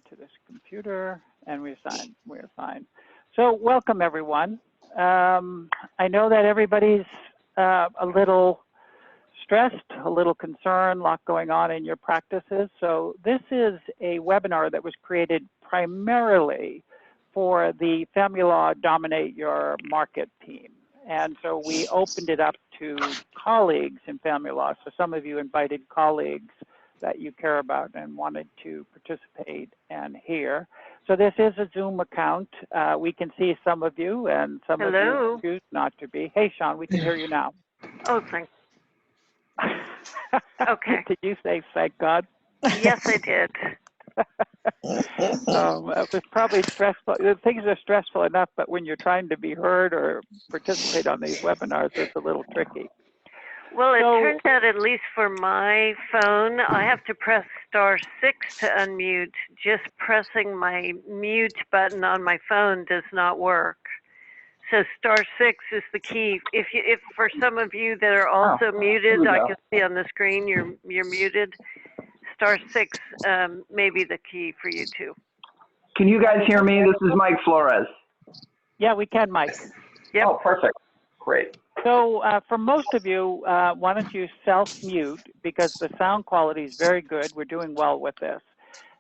to this computer, and we're fine. So welcome, everyone. I know that everybody's a little stressed, a little concerned, a lot going on in your practices. So this is a webinar that was created primarily for the Family Law Dominate Your Market team. And so we opened it up to colleagues in family law. So some of you invited colleagues that you care about and wanted to participate and hear. So this is a Zoom account. We can see some of you, and some of you choose not to be. Hey, Sean, we can hear you now. Oh, thanks. Okay. Did you say thank God? Yes, I did. It was probably stressful. Things are stressful enough, but when you're trying to be heard or participate on these webinars, it's a little tricky. Well, it turns out, at least for my phone, I have to press *6 to unmute. Just pressing my mute button on my phone does not work. So *6 is the key. If for some of you that are also muted, I can see on the screen you're muted. *6 may be the key for you too. Can you guys hear me? This is Mike Flores. Yeah, we can, Mike. Yep. Oh, perfect. Great. So for most of you, why don't you self-mute, because the sound quality is very good. We're doing well with this.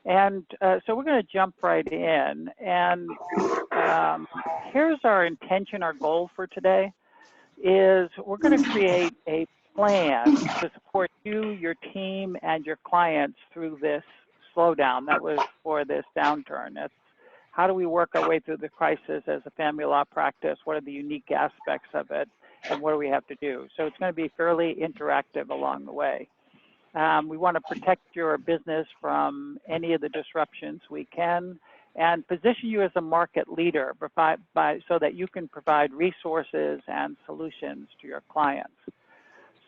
And so we're going to jump right in. And here's our intention, our goal for today, is we're going to create a plan to support you, your team, and your clients through this slowdown that was for this downturn. That's how do we work our way through the crisis as a family law practice? What are the unique aspects of it? And what do we have to do? So it's going to be fairly interactive along the way. We want to protect your business from any of the disruptions we can and position you as a market leader so that you can provide resources and solutions to your clients.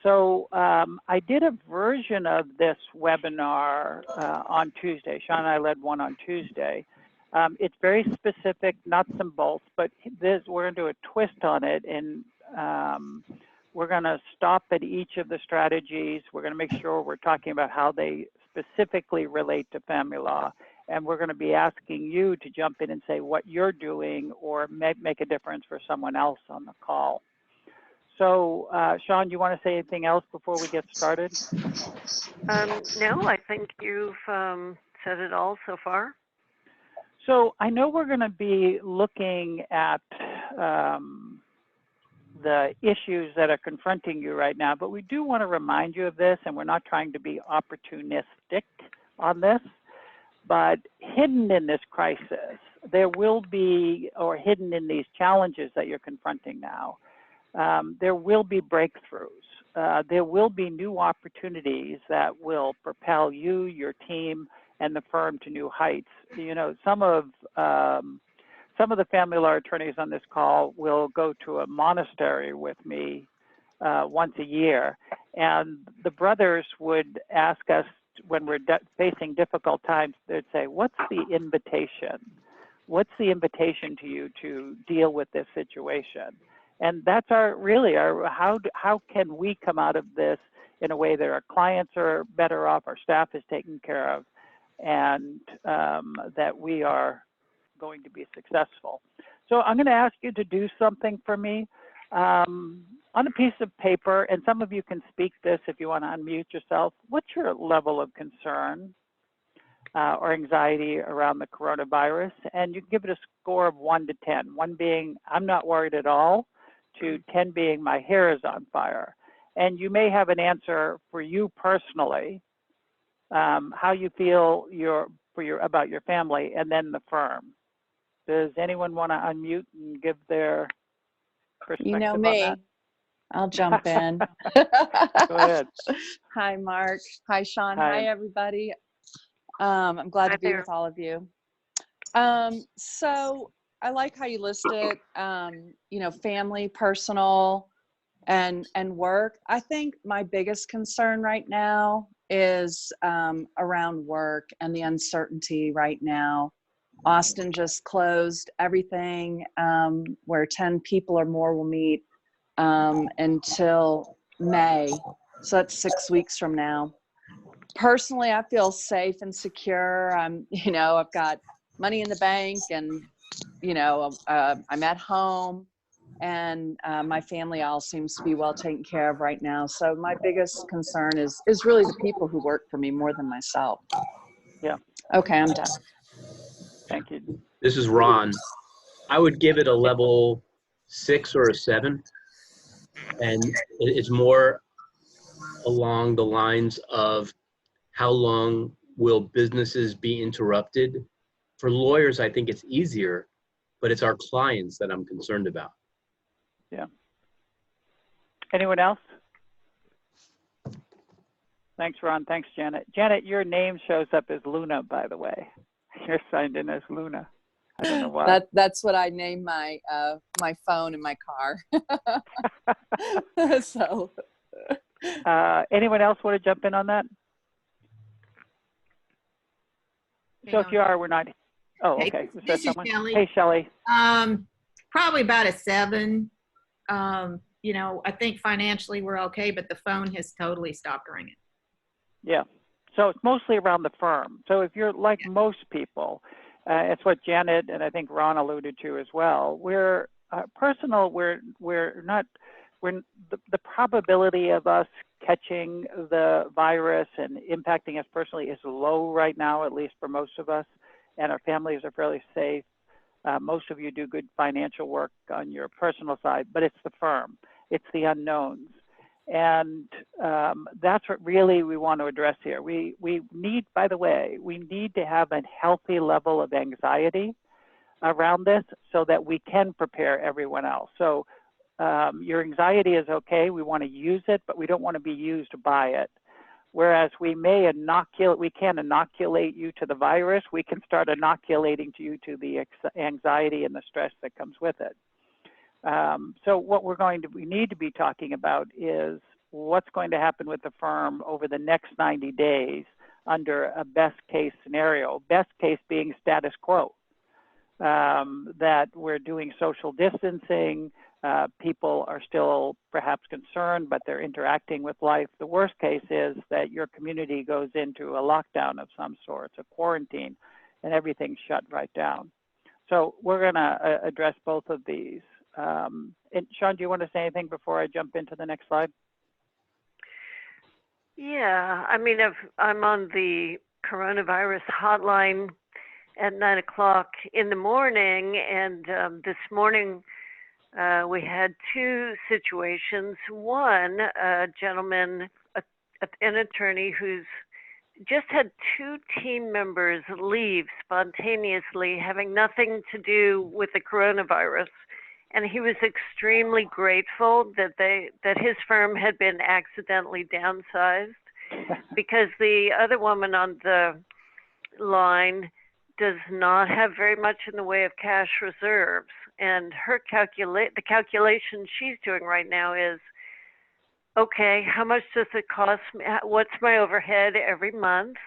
So I did a version of this webinar on Tuesday. Sean and I led one on Tuesday. It's very specific, nuts and bolts, but we're going to do a twist on it, and we're going to stop at each of the strategies. We're going to make sure we're talking about how they specifically relate to family law. And we're going to be asking you to jump in and say what you're doing or make a difference for someone else on the call. So, Sean, do you want to say anything else before we get started? No, I think you've said it all so far. So I know we're going to be looking at the issues that are confronting you right now, but we do want to remind you of this, and we're not trying to be opportunistic on this, but hidden in this crisis, there will be, or hidden in these challenges that you're confronting now, there will be breakthroughs. There will be new opportunities that will propel you, your team, and the firm to new heights. You know, some of the family law attorneys on this call will go to a monastery with me once a year, and the brothers would ask us when we're facing difficult times, they'd say, what's the invitation? What's the invitation to you to deal with this situation? And that's how can we come out of this in a way that our clients are better off, our staff is taken care of, and that we are going to be successful. So I'm going to ask you to do something for me on a piece of paper, and some of you can speak this if you want to unmute yourself. What's your level of concern or anxiety around the coronavirus? And you can give it a score of 1 to 10, 1 being I'm not worried at all, to 10 being my hair is on fire. And you may have an answer for you personally, how you feel about your family, and then the firm. Does anyone want to unmute and give their perspective? You know me. On that? I'll jump in. Go ahead. Hi, Mark. Hi, Sean. Hi. Hi, everybody. I'm glad to be with all of you. So I like how you listed, you know, family, personal, and work. I think my biggest concern right now is around work and the uncertainty right now. Austin just closed everything where 10 people or more will meet until May. So that's 6 weeks from now. Personally, I feel safe and secure. I've got money in the bank, and I'm at home, and my family all seems to be well taken care of right now. So my biggest concern is really the people who work for me more than myself. Yeah. Okay, I'm done. Thank you. This is Ron. I would give it a level 6 or a 7. And it's more along the lines of how long will businesses be interrupted? For lawyers, I think it's easier, but it's our clients that I'm concerned about. Yeah. Anyone else? Thanks, Ron. Thanks, Janet. Janet, your name shows up as Luna, by the way. You're signed in as Luna. I don't know why. That's what I named my my phone in my car. So. Anyone else want to jump in on that? So if you are, we're not. Oh, okay. Was that someone? Hey, Shelley. Probably about a 7. I think financially we're okay, but the phone has totally stopped ringing. Yeah. So it's mostly around the firm. So if you're like most people, it's what Janet and I think Ron alluded to as well. We're personal. The probability of us catching the virus and impacting us personally is low right now, at least for most of us, and our families are fairly safe. Most of you do good financial work on your personal side, but it's the firm, it's the unknowns. And that's what really we want to address here. We need, by the way, we need to have a healthy level of anxiety around this so that we can prepare everyone else. So your anxiety is okay, we want to use it, but we don't want to be used by it. Whereas we can inoculate you to the virus, we can start inoculating you to the anxiety and the stress that comes with it. So what we need to be talking about is what's going to happen with the firm over the next 90 days under a best case scenario, best case being status quo, that we're doing social distancing, people are still perhaps concerned, but they're interacting with life. The worst case is that your community goes into a lockdown of some sort, a quarantine, and everything's shut right down. So we're going to address both of these. And Sean, do you want to say anything before I jump into the next slide? Yeah, I mean, I'm on the coronavirus hotline at 9 o'clock in the morning, and this morning we had 2 situations. One, a gentleman, an attorney who's just had 2 team members leave spontaneously, having nothing to do with the coronavirus. And he was extremely grateful that his firm had been accidentally downsized, because the other woman on the line does not have very much in the way of cash reserves. And the calculation she's doing right now is, okay, how much does it cost me? What's my overhead every month?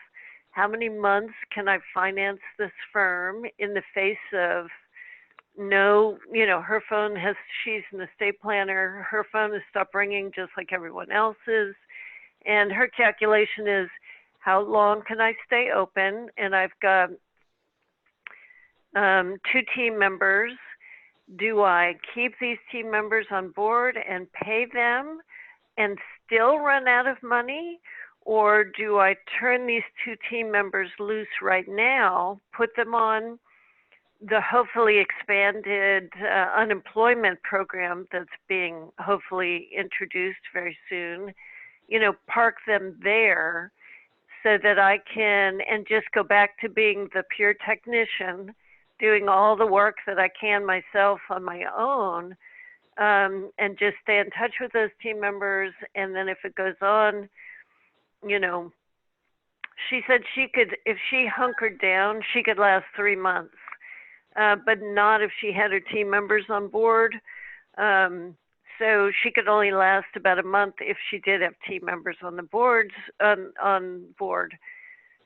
How many months can I finance this firm in the face of no, her phone she's an estate planner, her phone has stopped ringing just like everyone else's. And her calculation is, how long can I stay open? And I've got 2 team members. Do I keep these team members on board and pay them and still run out of money? Or do I turn these 2 team members loose right now, put them on the hopefully expanded unemployment program that's being hopefully introduced very soon, park them there so that I can, and just go back to being the pure technician, doing all the work that I can myself on my own, and just stay in touch with those team members. And then if it goes on, she said she could, if she hunkered down, she could last 3 months. But not if she had her team members on board. So she could only last about a month if she did have team members on board.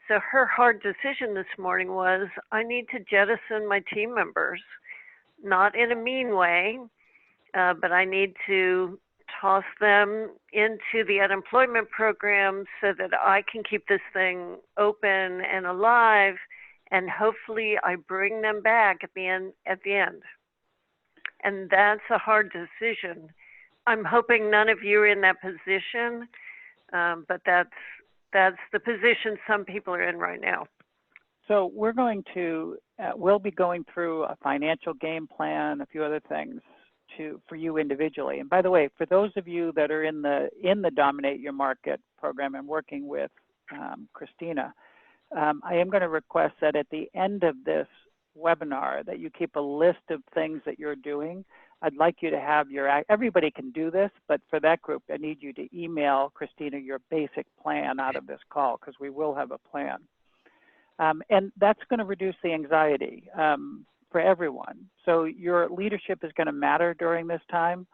So her hard decision this morning was, I need to jettison my team members, not in a mean way, but I need to toss them into the unemployment program so that I can keep this thing open and alive, and hopefully I bring them back at the end. And that's a hard decision. I'm hoping none of you are in that position, but that's the position some people are in right now. So we're going to, we'll be going through a financial game plan, a few other things for you individually. And by the way, for those of you that are in the Dominate Your Market program and working with Christina, I am going to request that at the end of this webinar that you keep a list of things that you're doing. I'd like you to have everybody can do this, but for that group, I need you to email Christina your basic plan out of this call, because we will have a plan. And that's going to reduce the anxiety for everyone. So your leadership is going to matter during this time.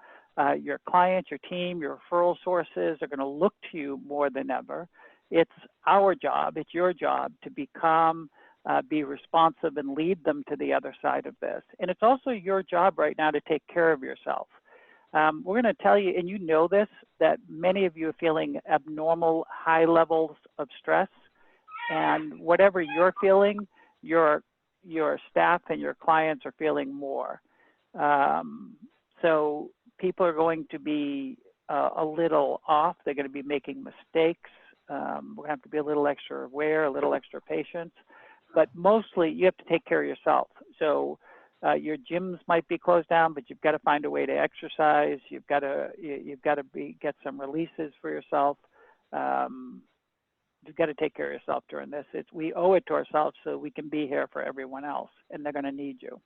Your clients, your team, your referral sources are going to look to you more than ever. It's our job, it's your job to be calm, be responsive, and lead them to the other side of this. And it's also your job right now to take care of yourself. We're going to tell you, and you know this, that many of you are feeling abnormal high levels of stress. And whatever you're feeling, your staff and your clients are feeling more. So people are going to be a little off. They're going to be making mistakes. We're going to have to be a little extra aware, a little extra patient. But mostly you have to take care of yourself. So your gyms might be closed down, but you've got to find a way to exercise. You've got to get some releases for yourself. You've got to take care of yourself during this. We owe it to ourselves so we can be here for everyone else, and they're going to need you.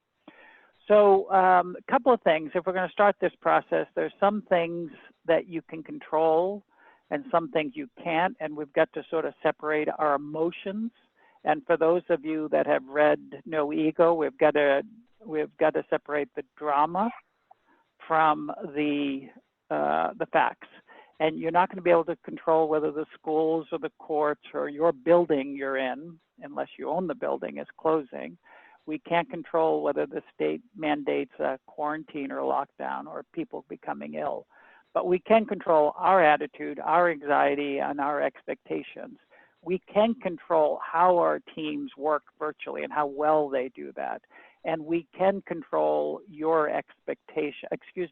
So a couple of things. If we're going to start this process, there's some things that you can control and some things you can't, and we've got to sort of separate our emotions. And for those of you that have read No Ego, we've got to separate the drama from the facts. And you're not going to be able to control whether the schools or the courts or your building you're in, unless you own the building, is closing. We can't control whether the state mandates a quarantine or lockdown or people becoming ill. But we can control our attitude, our anxiety, and our expectations. We can control how our teams work virtually and how well they do that. And we can control your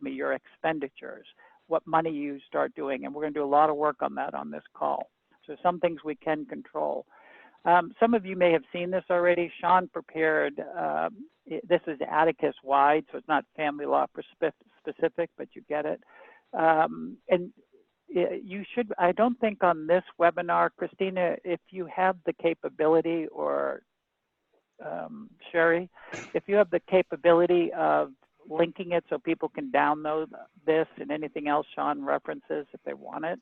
your expenditures, what money you start doing. And we're going to do a lot of work on that on this call. So some things we can control. Some of you may have seen this already. Sean prepared, this is Atticus wide, so it's not family law specific, but you get it. And you should, I don't think on this webinar, Christina, if you have the capability, or Sherry, if you have the capability of linking it so people can download this and anything else Sean references if they want it.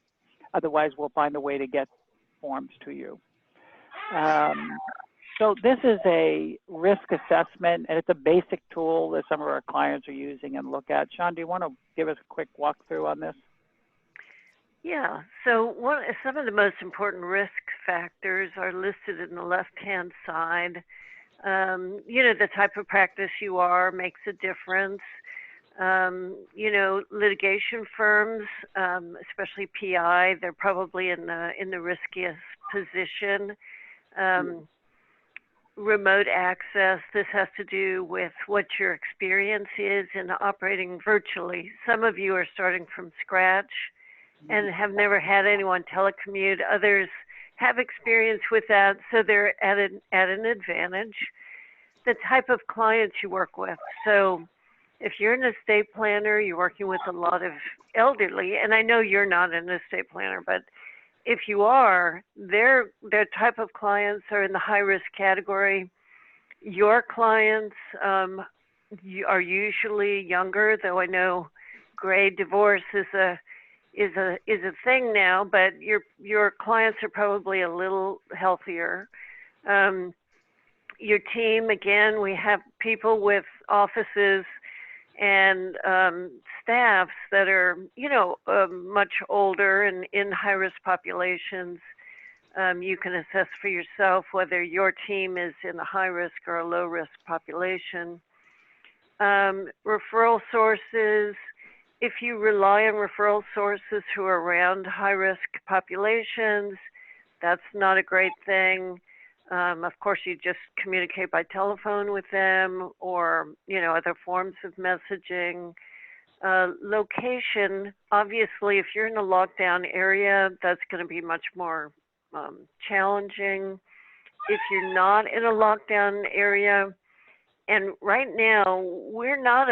Otherwise, we'll find a way to get forms to you. So this is a risk assessment, and it's a basic tool that some of our clients are using and look at. Sean, do you want to give us a quick walkthrough on this? Yeah, so some of the most important risk factors are listed in the left-hand side. You know, the type of practice you are makes a difference. You know, litigation firms, especially PI, they're probably in the riskiest position. Remote access, this has to do with what your experience is in operating virtually. Some of you are starting from scratch and have never had anyone telecommute. Others have experience with that, so they're at an advantage. The type of clients you work with. So if you're an estate planner, you're working with a lot of elderly, and I know you're not an estate planner, but if you are, their type of clients are in the high-risk category. Your clients are usually younger, though I know gray divorce is a thing now, but your clients are probably a little healthier. Your team, again, we have people with offices and staffs that are, you know, much older and in high-risk populations. You can assess for yourself whether your team is in a high-risk or a low-risk population. Referral sources, if you rely on referral sources who are around high-risk populations, that's not a great thing. Of course, you just communicate by telephone with them or, other forms of messaging. Location, obviously, if you're in a lockdown area, that's going to be much more challenging. If you're not in a lockdown area, and right now, we're not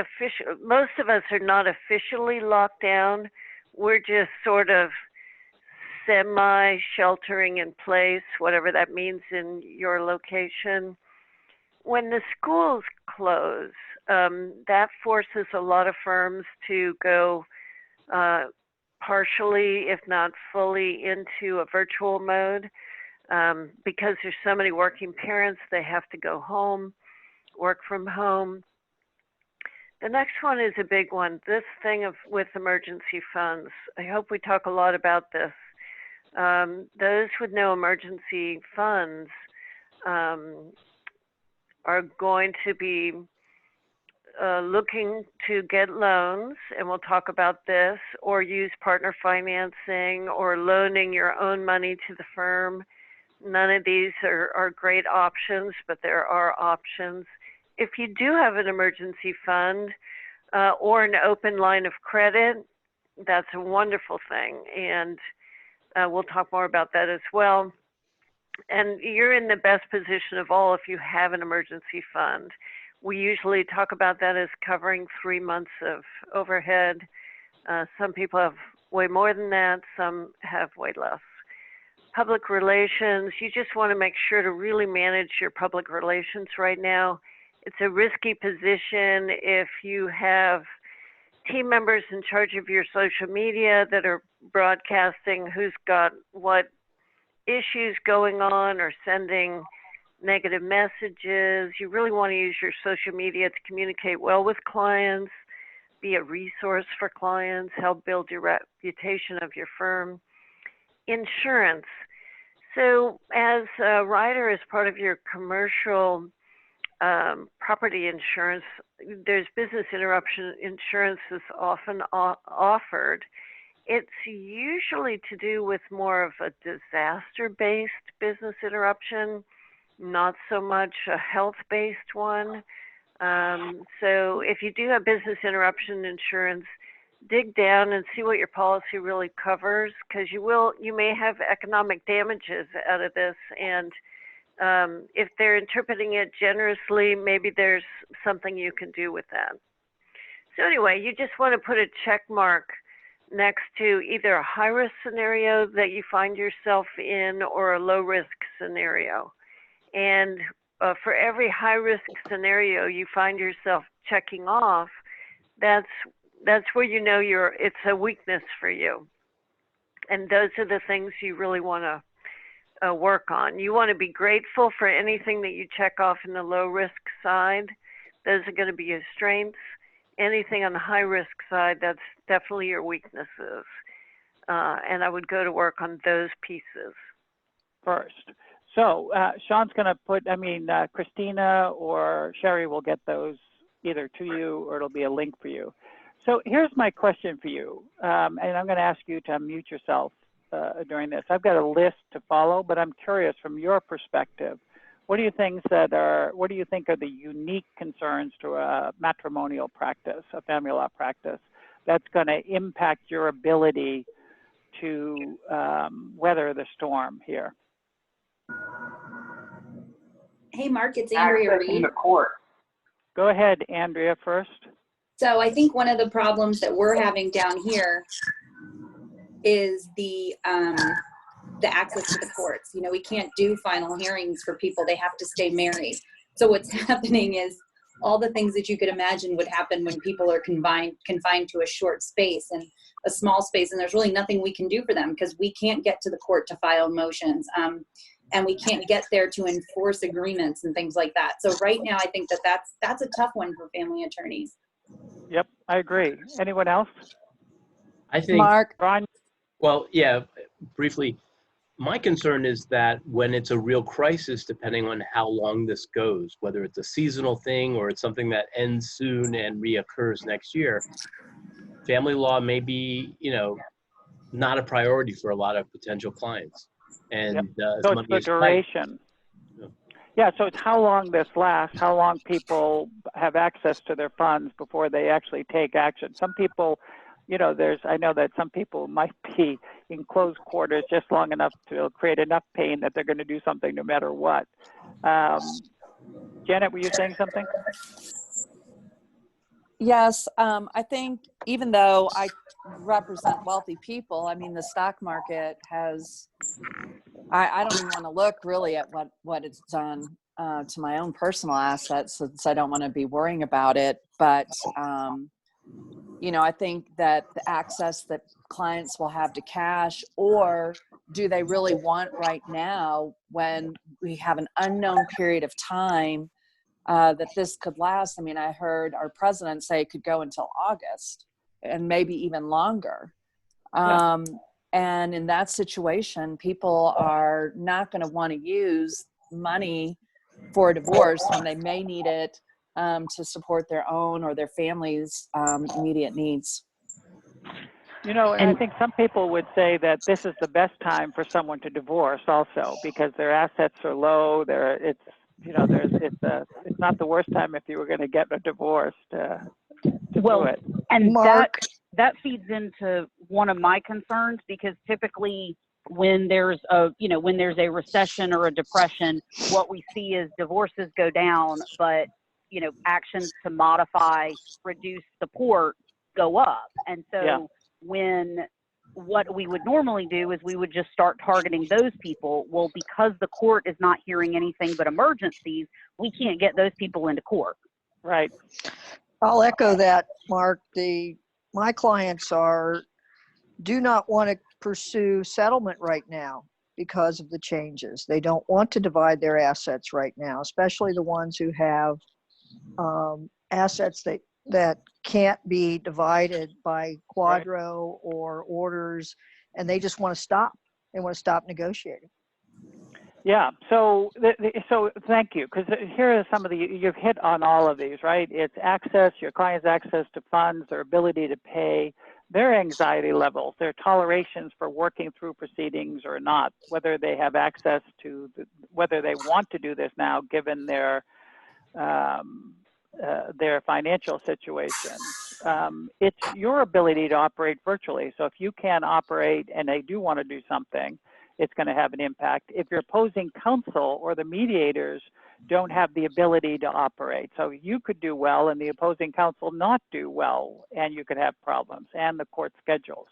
most of us are not officially locked down. We're just sort of semi-sheltering in place, whatever that means in your location. When the schools close, that forces a lot of firms to go partially, if not fully, into a virtual mode. Because there's so many working parents, they have to go home, work from home. The next one is a big one, this thing with emergency funds. I hope we talk a lot about this. Those with no emergency funds are going to be looking to get loans, and we'll talk about this, or use partner financing or loaning your own money to the firm. None of these are great options, but there are options. If you do have an emergency fund or an open line of credit, that's a wonderful thing. And we'll talk more about that as well. And you're in the best position of all if you have an emergency fund. We usually talk about that as covering 3 months of overhead. Some people have way more than that. Some have way less. Public relations, you just want to make sure to really manage your public relations right now. It's a risky position if you have team members in charge of your social media that are broadcasting who's got what issues going on or sending negative messages. You really want to use your social media to communicate well with clients, be a resource for clients, help build your reputation of your firm. Insurance. So as a rider, as part of your commercial property insurance, there's business interruption insurance is often offered. It's usually to do with more of a disaster-based business interruption, not so much a health-based one. So if you do have business interruption insurance, dig down and see what your policy really covers, because you may have economic damages out of this, and if they're interpreting it generously, maybe there's something you can do with that. So anyway, you just want to put a check mark next to either a high-risk scenario that you find yourself in or a low-risk scenario. And for every high-risk scenario you find yourself checking off, that's where you know it's a weakness for you. And those are the things you really want to work on. You want to be grateful for anything that you check off in the low-risk side. Those are going to be your strengths. Anything on the high-risk side, that's definitely your weaknesses. And I would go to work on those pieces first. So Sean's going to put, Christina or Sherry will get those either to you or it'll be a link for you. So here's my question for you, and I'm going to ask you to unmute yourself during this. I've got a list to follow, but I'm curious from your perspective, what do you think are the unique concerns to a matrimonial practice, a family law practice, that's going to impact your ability to weather the storm here? Hey, Mark, it's Andrea Reed. The court. Go ahead, Andrea, first. So I think one of the problems that we're having down here is the access to the courts. You know, we can't do final hearings for people. They have to stay married. So what's happening is all the things that you could imagine would happen when people are confined to a short space and a small space, and there's really nothing we can do for them because we can't get to the court to file motions. And we can't get there to enforce agreements and things like that. So right now, I think that's a tough one for family attorneys. Yep, I agree. Anyone else? I think, Mark. Ron? Well, yeah, briefly, my concern is that when it's a real crisis, depending on how long this goes, whether it's a seasonal thing or it's something that ends soon and reoccurs next year, family law may be, not a priority for a lot of potential clients. And So money it's the is tight. duration. Yeah, so it's how long this lasts, how long people have access to their funds before they actually take action. Some people, I know that some people might be in closed quarters just long enough to create enough pain that they're going to do something no matter what. Janet, were you saying something? Yes, I think even though I represent wealthy people, I mean, the stock market has, I don't even want to look really at what it's done to my own personal assets, since I don't want to be worrying about it. But, I think that the access that clients will have to cash, or do they really want right now when we have an unknown period of time that this could last? I mean, I heard our president say it could go until August and maybe even longer. And in that situation, people are not going to want to use money for a divorce when they may need it to support their own or their family's immediate needs. And I think some people would say that this is the best time for someone to divorce also, because their assets are low. It's not the worst time if you were going to get a divorce to do it. And Mark, that feeds into one of my concerns, because typically when there's a recession or a depression, what we see is divorces go down, but actions to modify, reduce support go up. And so what we would normally do is we would just start targeting those people. Well, because the court is not hearing anything but emergencies, we can't get those people into court. Right. I'll echo that, Mark. My clients do not want to pursue settlement right now because of the changes. They don't want to divide their assets right now, especially the ones who have assets that can't be divided by quadro or orders, and they just want to stop. They want to stop negotiating. Yeah. So thank you, because here are some of you've hit on all of these, right? It's access, your client's access to funds, their ability to pay, their anxiety levels, their tolerations for working through proceedings or not, whether they have access to, whether they want to do this now, given their financial situation. It's your ability to operate virtually. So if you can operate and they do want to do something, it's going to have an impact. If your opposing counsel or the mediators don't have the ability to operate, so you could do well and the opposing counsel not do well, and you could have problems, and the court schedules.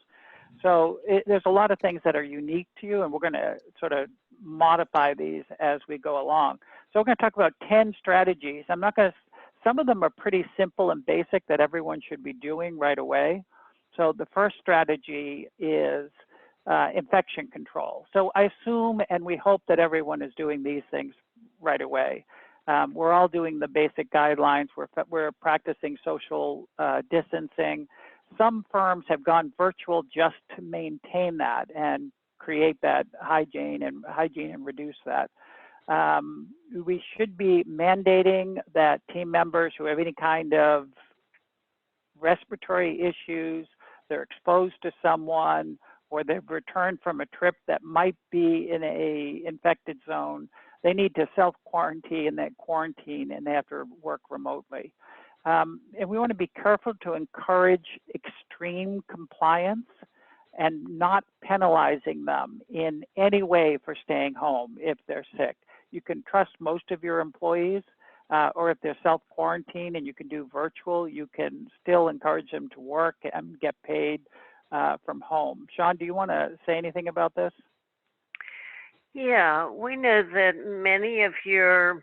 So there's a lot of things that are unique to you, and we're going to sort of modify these as we go along. So we're going to talk about 10 strategies. Some of them are pretty simple and basic that everyone should be doing right away. So the first strategy is infection control. So I assume and we hope that everyone is doing these things right away. We're all doing the basic guidelines. We're practicing social distancing. Some firms have gone virtual just to maintain that and create that hygiene and reduce that. We should be mandating that team members who have any kind of respiratory issues, they're exposed to someone, or they've returned from a trip that might be in a infected zone, they need to self-quarantine and they have to work remotely. And we want to be careful to encourage extreme compliance and not penalizing them in any way for staying home if they're sick. You can trust most of your employees, or if they're self-quarantine and you can do virtual, you can still encourage them to work and get paid from home. Sean, do you want to say anything about this? Yeah, we know that many of your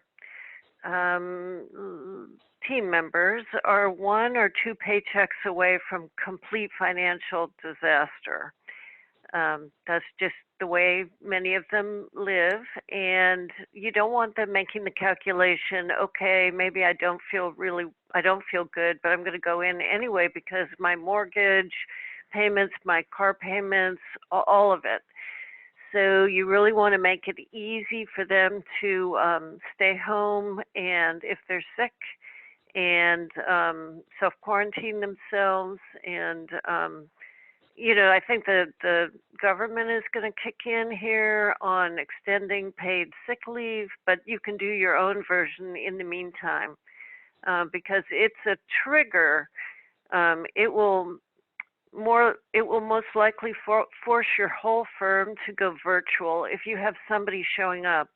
team members are 1 or 2 paychecks away from complete financial disaster. That's just the way many of them live, and you don't want them making the calculation, okay, maybe I don't feel good, but I'm going to go in anyway because my mortgage payments, my car payments, all of it. So you really want to make it easy for them to stay home, and if they're sick and self-quarantine themselves. And, you know, I think that the government is going to kick in here on extending paid sick leave, but you can do your own version in the meantime, because it's a trigger. It will most likely force your whole firm to go virtual if you have somebody showing up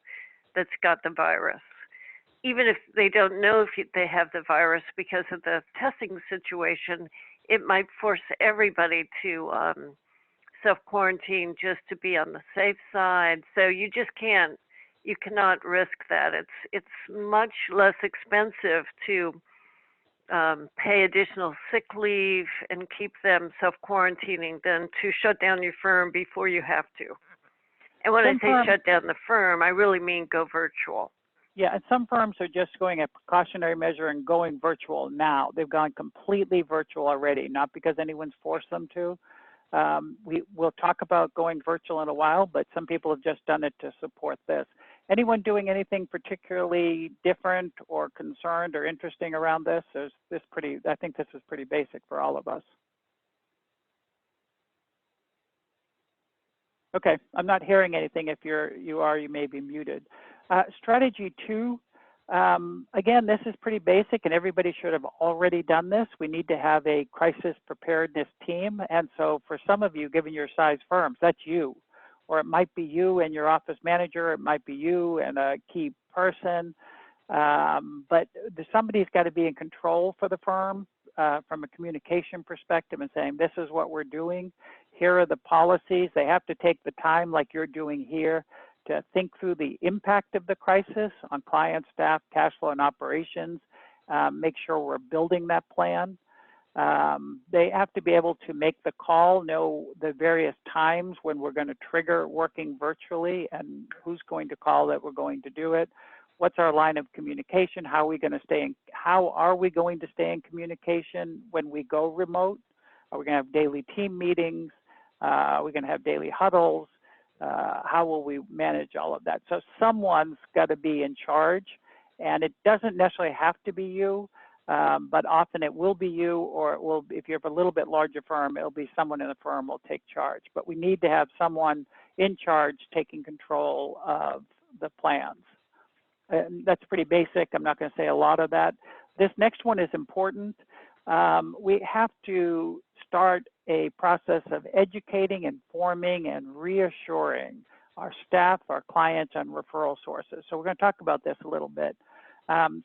that's got the virus. Even if they don't know if they have the virus because of the testing situation, it might force everybody to self-quarantine just to be on the safe side. So you cannot risk that. It's much less expensive to pay additional sick leave and keep them self-quarantining than to shut down your firm before you have to. And when I say shut down the firm, I really mean go virtual. Yeah, and some firms are just going a precautionary measure and going virtual now. They've gone completely virtual already, not because anyone's forced them to. We'll talk about going virtual in a while, but some people have just done it to support this. Anyone doing anything particularly different or concerned or interesting around this? I think this is pretty basic for all of us. Okay, I'm not hearing anything. If you may be muted. Strategy 2, again, this is pretty basic and everybody should have already done this. We need to have a crisis preparedness team. And so for some of you, given your size firms, that's you. Or it might be you and your office manager, it might be you and a key person. But somebody's got to be in control for the firm from a communication perspective and saying, this is what we're doing. Here are the policies. They have to take the time like you're doing here to think through the impact of the crisis on client, staff, cash flow, and operations, make sure we're building that plan. They have to be able to make the call, know the various times when we're going to trigger working virtually and who's going to call that we're going to do it. What's our line of communication? How are we going to stay in communication when we go remote? Are we going to have daily team meetings? Are we going to have daily huddles? How will we manage all of that? So someone's got to be in charge, and it doesn't necessarily have to be you, but often it will be you, or it will, if you have a little bit larger firm, it'll be someone in the firm will take charge. But we need to have someone in charge taking control of the plans. And that's pretty basic. I'm not going to say a lot of that. This next one is important. We have to start a process of educating, informing, and reassuring our staff, our clients, and referral sources. So we're going to talk about this a little bit.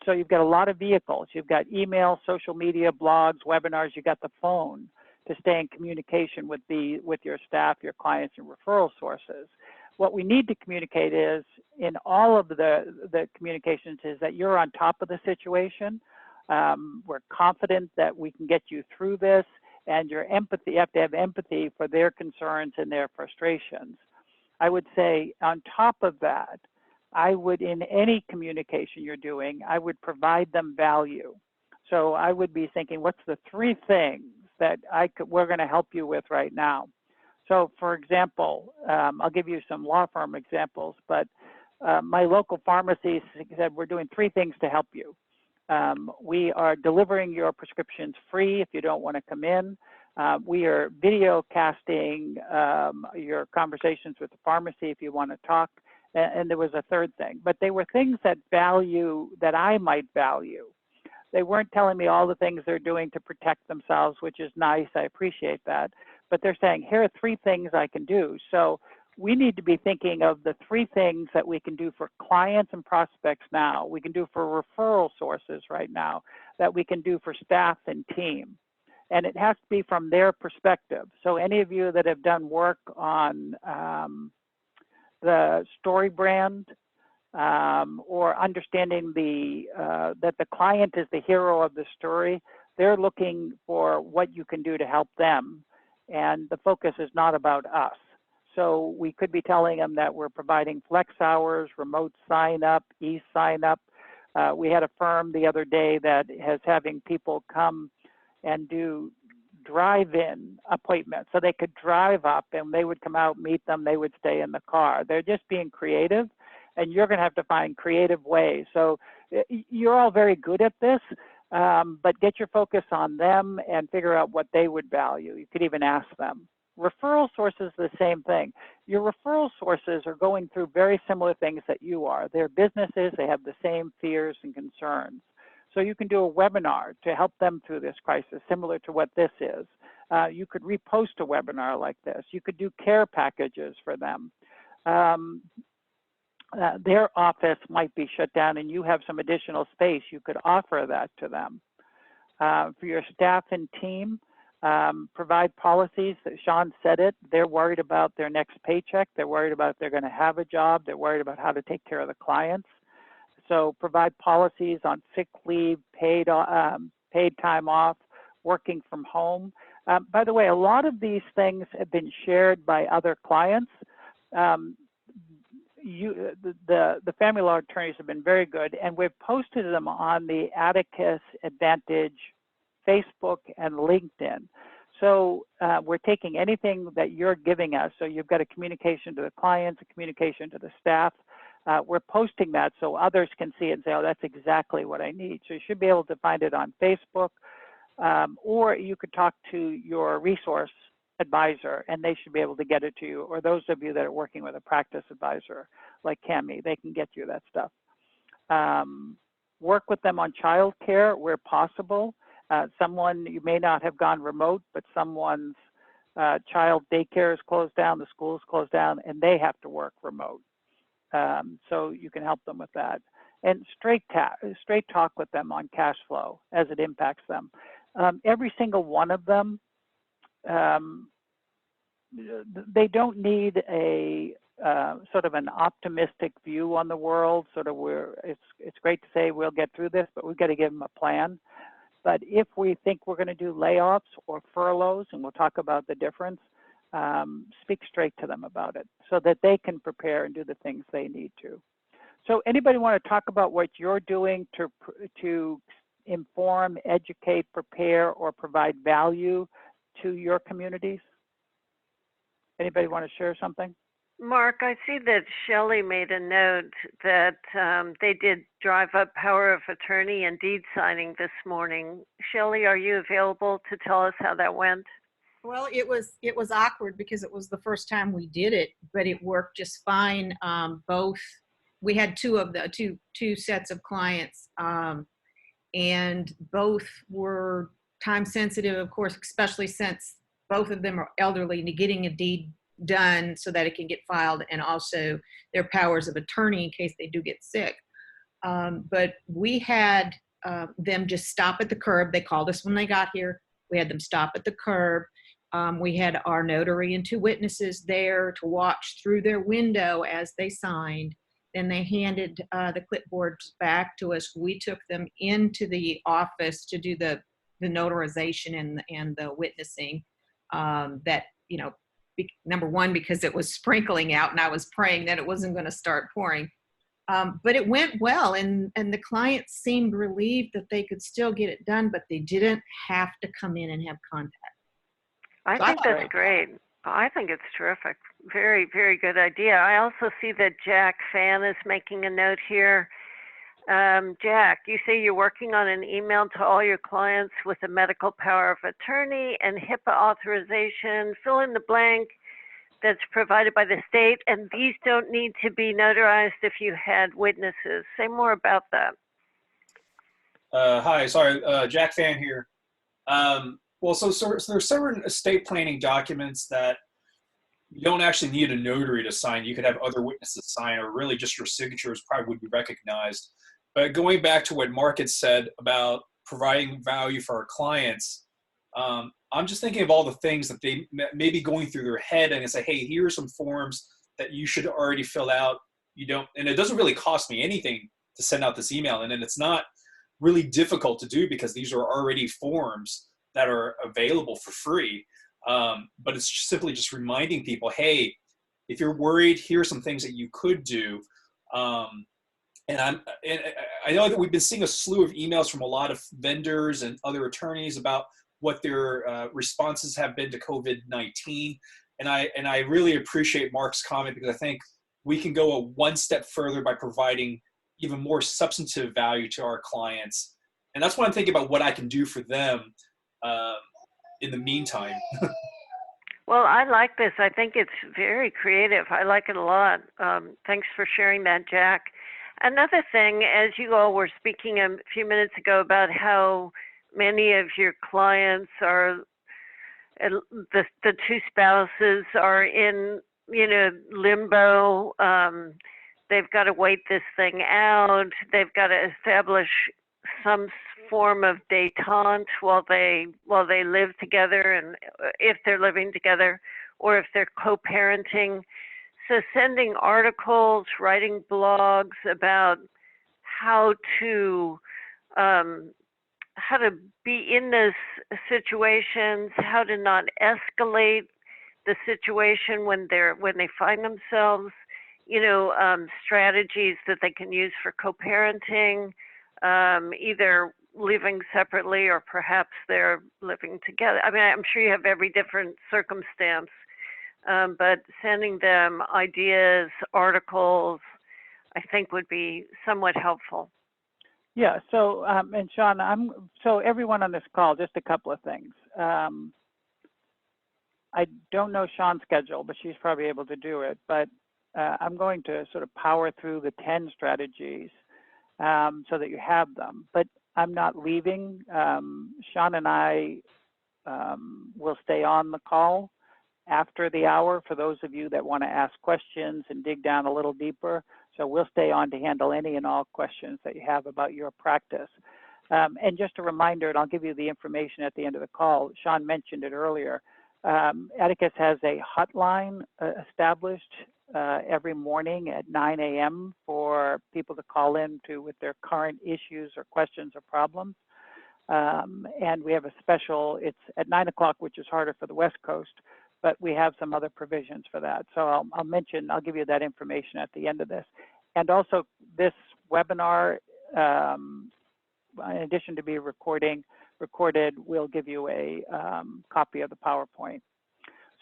So you've got a lot of vehicles. You've got email, social media, blogs, webinars. You've got the phone to stay in communication with your staff, your clients, and referral sources. What we need to communicate is, in all of the communications, is that you're on top of the situation. We're confident that we can get you through this, and your empathy, you have to have empathy for their concerns and their frustrations. I would say on top of that, I would, in any communication you're doing, I would provide them value. So I would be thinking, what's the 3 things that we're going to help you with right now? So for example, I'll give you some law firm examples, but my local pharmacy said, we're doing 3 things to help you. We are delivering your prescriptions free if you don't want to come in. We are video casting your conversations with the pharmacy if you want to talk. And there was a 3rd thing, but they were things that I might value. They weren't telling me all the things they're doing to protect themselves, which is nice. I appreciate that. But they're saying, here are 3 things I can do. So we need to be thinking of the 3 things that we can do for clients and prospects now, we can do for referral sources right now, that we can do for staff and team. And it has to be from their perspective. So any of you that have done work on the story brand or understanding that the client is the hero of the story, they're looking for what you can do to help them. And the focus is not about us. So we could be telling them that we're providing flex hours, remote sign up, e-sign up. We had a firm the other day that is having people come and do drive-in appointments. So they could drive up and they would come out, meet them, they would stay in the car. They're just being creative, and you're going to have to find creative ways. So you're all very good at this, but get your focus on them and figure out what they would value. You could even ask them. Referral sources, the same thing. Your referral sources are going through very similar things that you are. They're businesses, they have the same fears and concerns. So you can do a webinar to help them through this crisis, similar to what this is. You could repost a webinar like this. You could do care packages for them. Their office might be shut down and you have some additional space. You could offer that to them. For your staff and team, provide policies. Sean said it. They're worried about their next paycheck. They're worried about if they're going to have a job. They're worried about how to take care of the clients. So provide policies on sick leave, paid time off, working from home. By the way, a lot of these things have been shared by other clients. The family law attorneys have been very good, and we've posted them on the Atticus Advantage Facebook and LinkedIn. So we're taking anything that you're giving us. So you've got a communication to the clients, a communication to the staff. We're posting that so others can see it and say, oh, that's exactly what I need. So you should be able to find it on Facebook, or you could talk to your resource advisor and they should be able to get it to you, or those of you that are working with a practice advisor like Cami, they can get you that stuff. Work with them on child care where possible. Someone, you may not have gone remote, but someone's child daycare is closed down, the school is closed down, and they have to work remote. So you can help them with that. And straight talk with them on cash flow as it impacts them. Every single one of them, they don't need a sort of an optimistic view on the world. Sort of it's great to say we'll get through this, but we've got to give them a plan. But if we think we're going to do layoffs or furloughs, and we'll talk about the difference, speak straight to them about it so that they can prepare and do the things they need to. So anybody want to talk about what you're doing to inform, educate, prepare, or provide value to your communities? Anybody want to share something? Mark, I see that Shelley made a note that they did drive up power of attorney and deed signing this morning. Shelley, are you available to tell us how that went? Well, it was awkward because it was the first time we did it, but it worked just fine. We had two sets of clients, and both were time sensitive, of course, especially since both of them are elderly, and getting a deed done so that it can get filed, and also their powers of attorney in case they do get sick. But we had them just stop at the curb. They called us when they got here. We had them stop at the curb. We had our notary and two witnesses there to watch through their window as they signed. Then they handed the clipboards back to us. We took them into the office to do the notarization and the witnessing. That, number one, because it was sprinkling out and I was praying that it wasn't going to start pouring. But it went well, and the clients seemed relieved that they could still get it done, but they didn't have to come in and have contact. I think that's great. I think it's terrific. Very, very good idea. I also see that Jack Fan is making a note here. Jack, you say you're working on an email to all your clients with a medical power of attorney and HIPAA authorization, fill in the blank, that's provided by the state, and these don't need to be notarized if you had witnesses. Say more about that. Hi, sorry, Jack Fan here. Well, so there's certain estate planning documents that you don't actually need a notary to sign. You could have other witnesses sign, or really just your signatures probably would be recognized. But going back to what Mark had said about providing value for our clients, I'm just thinking of all the things that they may be going through their head and say, hey, here are some forms that you should already fill out. And it doesn't really cost me anything to send out this email. And then it's not really difficult to do because these are already forms that are available for free. But it's simply just reminding people, hey, if you're worried, here are some things that you could do. And I know that we've been seeing a slew of emails from a lot of vendors and other attorneys about what their responses have been to COVID-19. And I really appreciate Mark's comment, because I think we can go one step further by providing even more substantive value to our clients And that's why I'm thinking about what I can do for them in the meantime. Well, I like this. I think it's very creative. I like it a lot. Thanks for sharing that, Jack. Another thing, as you all were speaking a few minutes ago about how many of your clients are, the two spouses are in, limbo. They've got to wait this thing out. They've got to establish some form of détente while they live together, and if they're living together, or if they're co-parenting. So sending articles, writing blogs about how to be in those situations, how to not escalate the situation when they find themselves, strategies that they can use for co-parenting, either living separately or perhaps they're living together. I mean, I'm sure you have every different circumstance, but sending them ideas, articles, I think would be somewhat helpful. Yeah, so, and Sean, so everyone on this call, just a couple of things. I don't know Sean's schedule, but she's probably able to do it, but I'm going to sort of power through the 10 strategies so that you have them, but I'm not leaving. Sean and I will stay on the call after the hour for those of you that want to ask questions and dig down a little deeper. So we'll stay on to handle any and all questions that you have about your practice. And just a reminder, and I'll give you the information at the end of the call, Sean mentioned it earlier, Atticus has a hotline established every morning at 9 a.m. for people to call in with their current issues or questions or problems. And we have a special, it's at 9 o'clock, which is harder for the West Coast, but we have some other provisions for that. So I'll give you that information at the end of this. And also this webinar, in addition to be recorded, we'll give you a copy of the PowerPoint.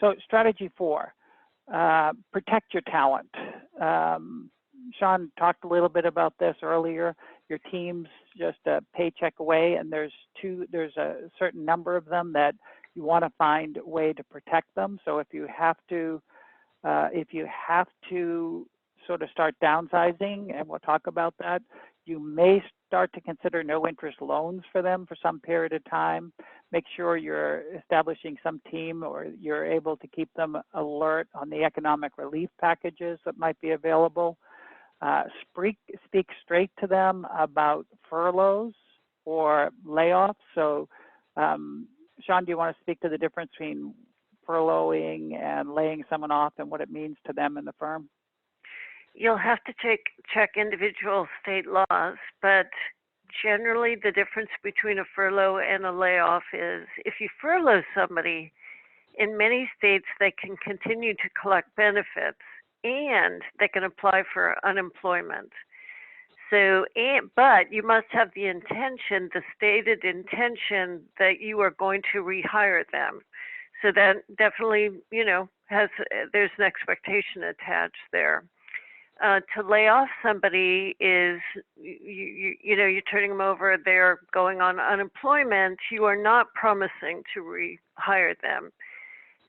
So strategy 4, protect your talent. Sean talked a little bit about this earlier. Your team's just a paycheck away, and there's a certain number of them that you want to find a way to protect them. So if you have to sort of start downsizing, and we'll talk about that, you may start to consider no interest loans for them for some period of time. Make sure you're establishing some team or you're able to keep them alert on the economic relief packages that might be available. Speak straight to them about furloughs or layoffs. So Sean, do you want to speak to the difference between furloughing and laying someone off and what it means to them in the firm? You'll have to check individual state laws, but generally the difference between a furlough and a layoff is if you furlough somebody, in many states they can continue to collect benefits and they can apply for unemployment. So, but you must have the intention, the stated intention that you are going to rehire them. So that definitely, there's an expectation attached there. To lay off somebody is, you're turning them over, they're going on unemployment, you are not promising to rehire them.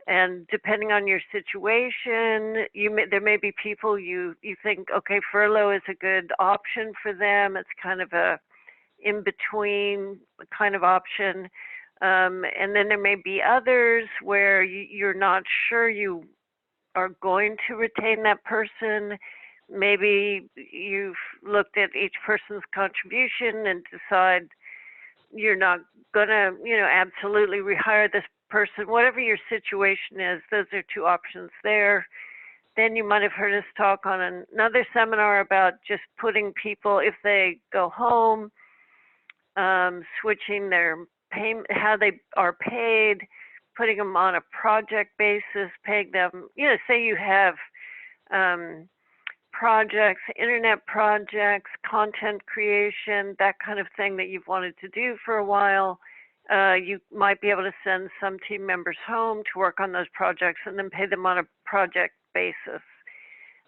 And depending on your situation, there may be people you think, okay, furlough is a good option for them. It's kind of a in-between kind of option. And then there may be others where you're not sure you are going to retain that person. Maybe you've looked at each person's contribution and decide you're not going to, absolutely rehire this person. Whatever your situation is, those are two options there. Then you might have heard us talk on another seminar about just putting people, if they go home, switching their payment, how they are paid, putting them on a project basis, paying them, say you have projects, internet projects, content creation, that kind of thing that you've wanted to do for a while. You might be able to send some team members home to work on those projects and then pay them on a project basis.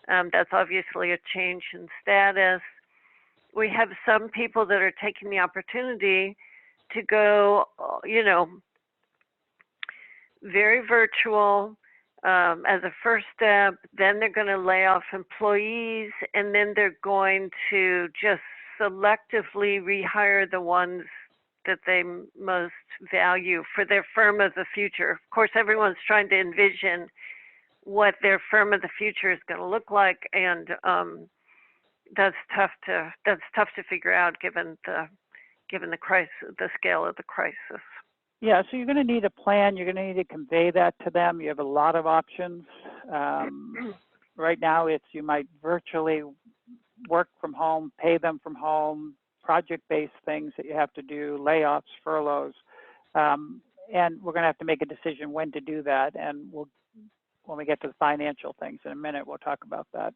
That's obviously a change in status. we have some people that are taking the opportunity to go, very virtual as a first step. Then they're going to lay off employees, and then they're going to just selectively rehire the ones that they most value for their firm of the future. Of course, everyone's trying to envision what their firm of the future is going to look like, and that's tough to figure out given the crisis, the scale of the crisis. Yeah, so you're going to need a plan. You're going to need to convey that to them. You have a lot of options. Right now, you might virtually work from home, pay them from home, project-based things that you have to do, layoffs, furloughs, and we're going to have to make a decision when to do that. And when we get to the financial things in a minute, we'll talk about that.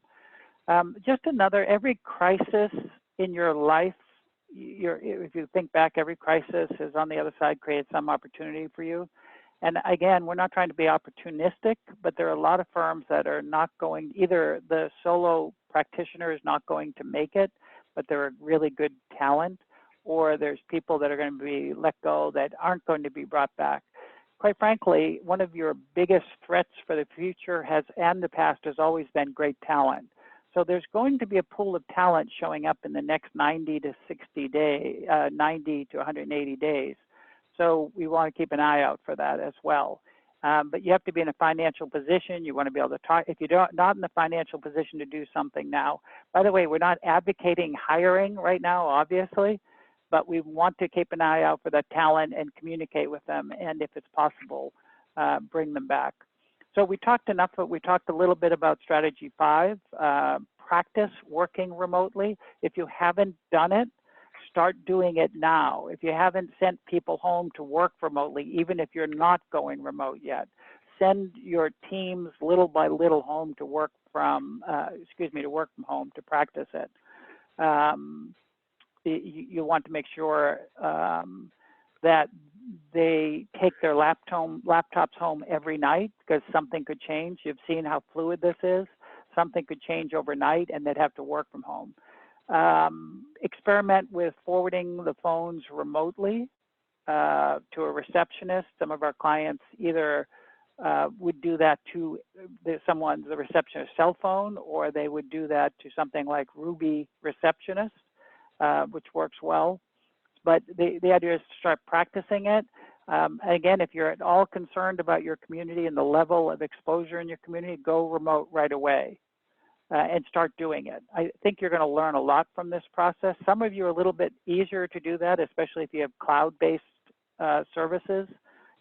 Every crisis in your life, if you think back, every crisis has on the other side created some opportunity for you. And again, we're not trying to be opportunistic, but there are a lot of firms that are not going, either the solo practitioner is not going to make it, but they're a really good talent, or there's people that are going to be let go that aren't going to be brought back. Quite frankly, one of your biggest threats for the future and the past has always been great talent. So there's going to be a pool of talent showing up in the next 90 to 180 days. So we want to keep an eye out for that as well. But you have to be in a financial position. You want to be able to talk. If you're not in the financial position to do something now, by the way, we're not advocating hiring right now, obviously, but we want to keep an eye out for that talent and communicate with them. And if it's possible, bring them back. So we talked a little bit about strategy 5, practice working remotely. If you haven't done it, start doing it now. If you haven't sent people home to work remotely, even if you're not going remote yet, send your teams little by little home to work from, to work from home to practice it. You want to make sure that they take their laptops home every night, because something could change. You've seen how fluid this is. Something could change overnight and they'd have to work from home. Experiment with forwarding the phones remotely to a receptionist. Some of our clients either would do that to the receptionist's cell phone, or they would do that to something like Ruby Receptionist, which works well. But the idea is to start practicing it. Again, if you're at all concerned about your community and the level of exposure in your community, go remote right away and start doing it. I think you're going to learn a lot from this process. Some of you are a little bit easier to do that, especially if you have cloud-based services.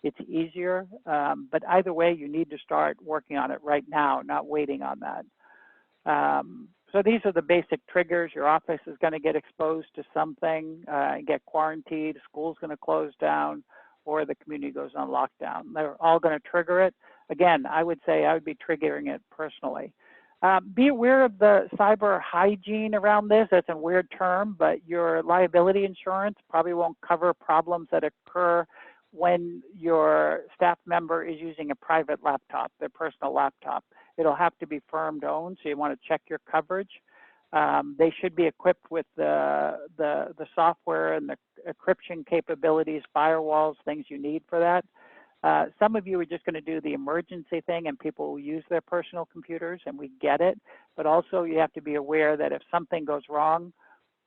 It's easier, but either way, you need to start working on it right now, not waiting on that. So these are the basic triggers. Your office is going to get exposed to something, get quarantined, school's going to close down, or the community goes on lockdown. They're all going to trigger it. Again, I would say I would be triggering it personally. Be aware of the cyber hygiene around this. That's a weird term, but your liability insurance probably won't cover problems that occur when your staff member is using a private laptop, their personal laptop. It'll have to be firm-owned, so you want to check your coverage. They should be equipped with the software and the encryption capabilities, firewalls, things you need for that. Some of you are just going to do the emergency thing, and people will use their personal computers, and we get it. But also you have to be aware that if something goes wrong,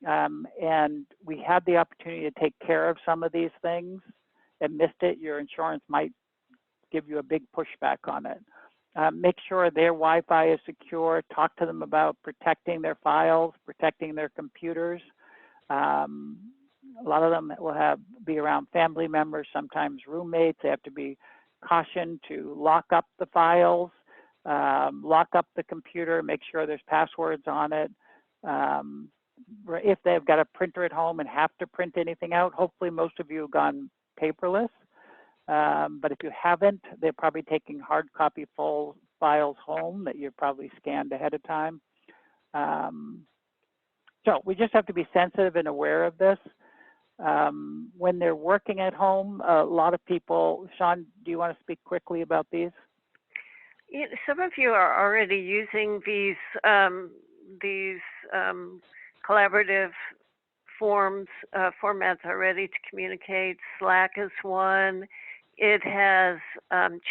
and we had the opportunity to take care of some of these things and missed it, your insurance might give you a big pushback on it. Make sure their Wi-Fi is secure. Talk to them about protecting their files, protecting their computers. A lot of them will be around family members, sometimes roommates. They have to be cautioned to lock up the files, lock up the computer, make sure there's passwords on it. If they've got a printer at home and have to print anything out, hopefully most of you have gone paperless. But if you haven't, they're probably taking hard copy full files home that you've probably scanned ahead of time. So we just have to be sensitive and aware of this. When they're working at home, a lot of people, Sean, do you want to speak quickly about these? Some of you are already using these collaborative formats already to communicate. Slack is one. It has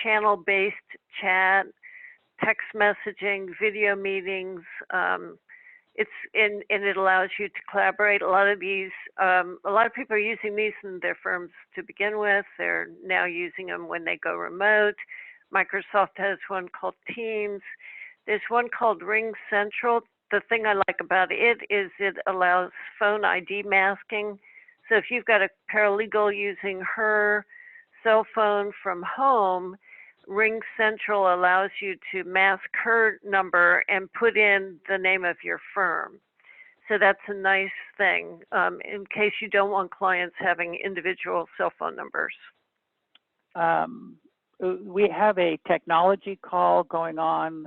channel-based chat, text messaging, video meetings. And it allows you to collaborate. A lot of people are using these in their firms to begin with. They're now using them when they go remote. Microsoft has one called Teams. There's one called Ring Central. The thing I like about it is it allows phone ID masking. So if you've got a paralegal using her cell phone from home, Ring Central allows you to mask her number and put in the name of your firm. So that's a nice thing in case you don't want clients having individual cell phone numbers. We have a technology call going on.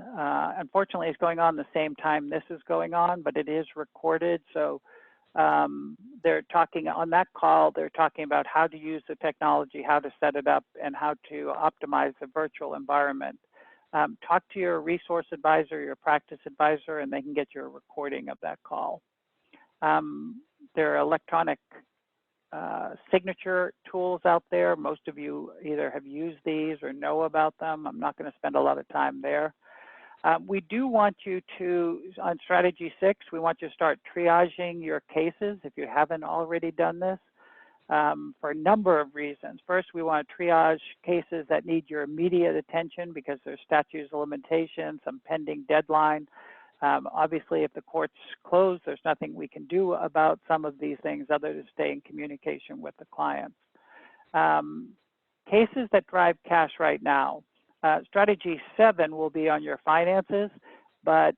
Unfortunately, it's going on the same time this is going on, but it is recorded. So they're talking on that call, they're talking about how to use the technology, how to set it up, and how to optimize the virtual environment. Talk to your resource advisor, your practice advisor, and they can get you a recording of that call. There are electronic signature tools out there. Most of you either have used these or know about them. I'm not going to spend a lot of time there. We do want you to, on strategy 6, we want you to start triaging your cases if you haven't already done this for a number of reasons. First, we want to triage cases that need your immediate attention because there's statutes of limitations, some pending deadline. Obviously, if the court's closed, there's nothing we can do about some of these things other than stay in communication with the clients. Cases that drive cash right now. Strategy 7 will be on your finances, but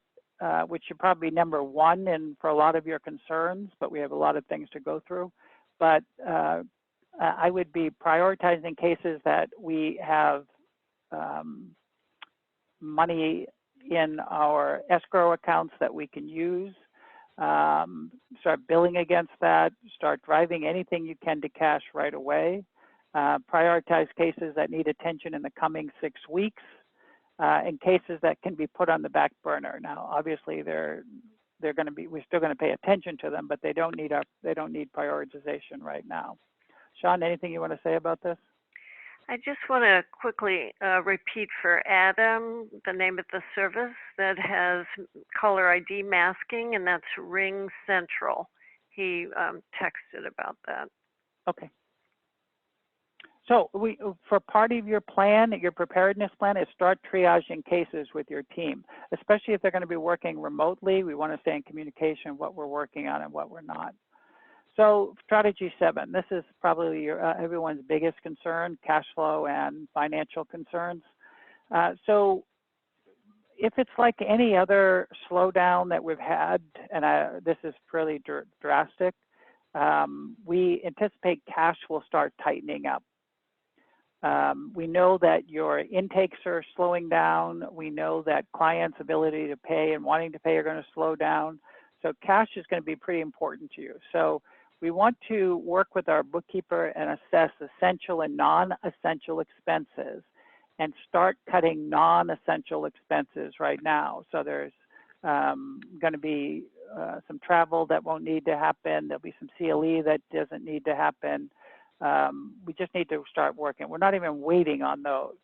which should probably be number 1 and for a lot of your concerns, but we have a lot of things to go through. But I would be prioritizing cases that we have money in our escrow accounts that we can use, start billing against that, start driving anything you can to cash right away. Prioritize cases that need attention in the coming 6 weeks, and cases that can be put on the back burner. Now, obviously, we're still going to pay attention to them, but they don't need prioritization right now. Sean, anything you want to say about this? I just want to quickly repeat for Adam the name of the service that has caller ID masking, and that's Ring Central. He texted about that. Okay. So for part of your plan, your preparedness plan, is start triaging cases with your team, especially if they're going to be working remotely. We want to stay in communication what we're working on and what we're not. So strategy 7, this is probably everyone's biggest concern, cash flow and financial concerns. So if it's like any other slowdown that we've had, and this is pretty drastic, we anticipate cash will start tightening up. We know that your intakes are slowing down. We know that clients' ability to pay and wanting to pay are going to slow down. So cash is going to be pretty important to you. So we want to work with our bookkeeper and assess essential and non-essential expenses and start cutting non-essential expenses right now. So there's going to be some travel that won't need to happen. There'll be some CLE that doesn't need to happen. We just need to start working. We're not even waiting on those.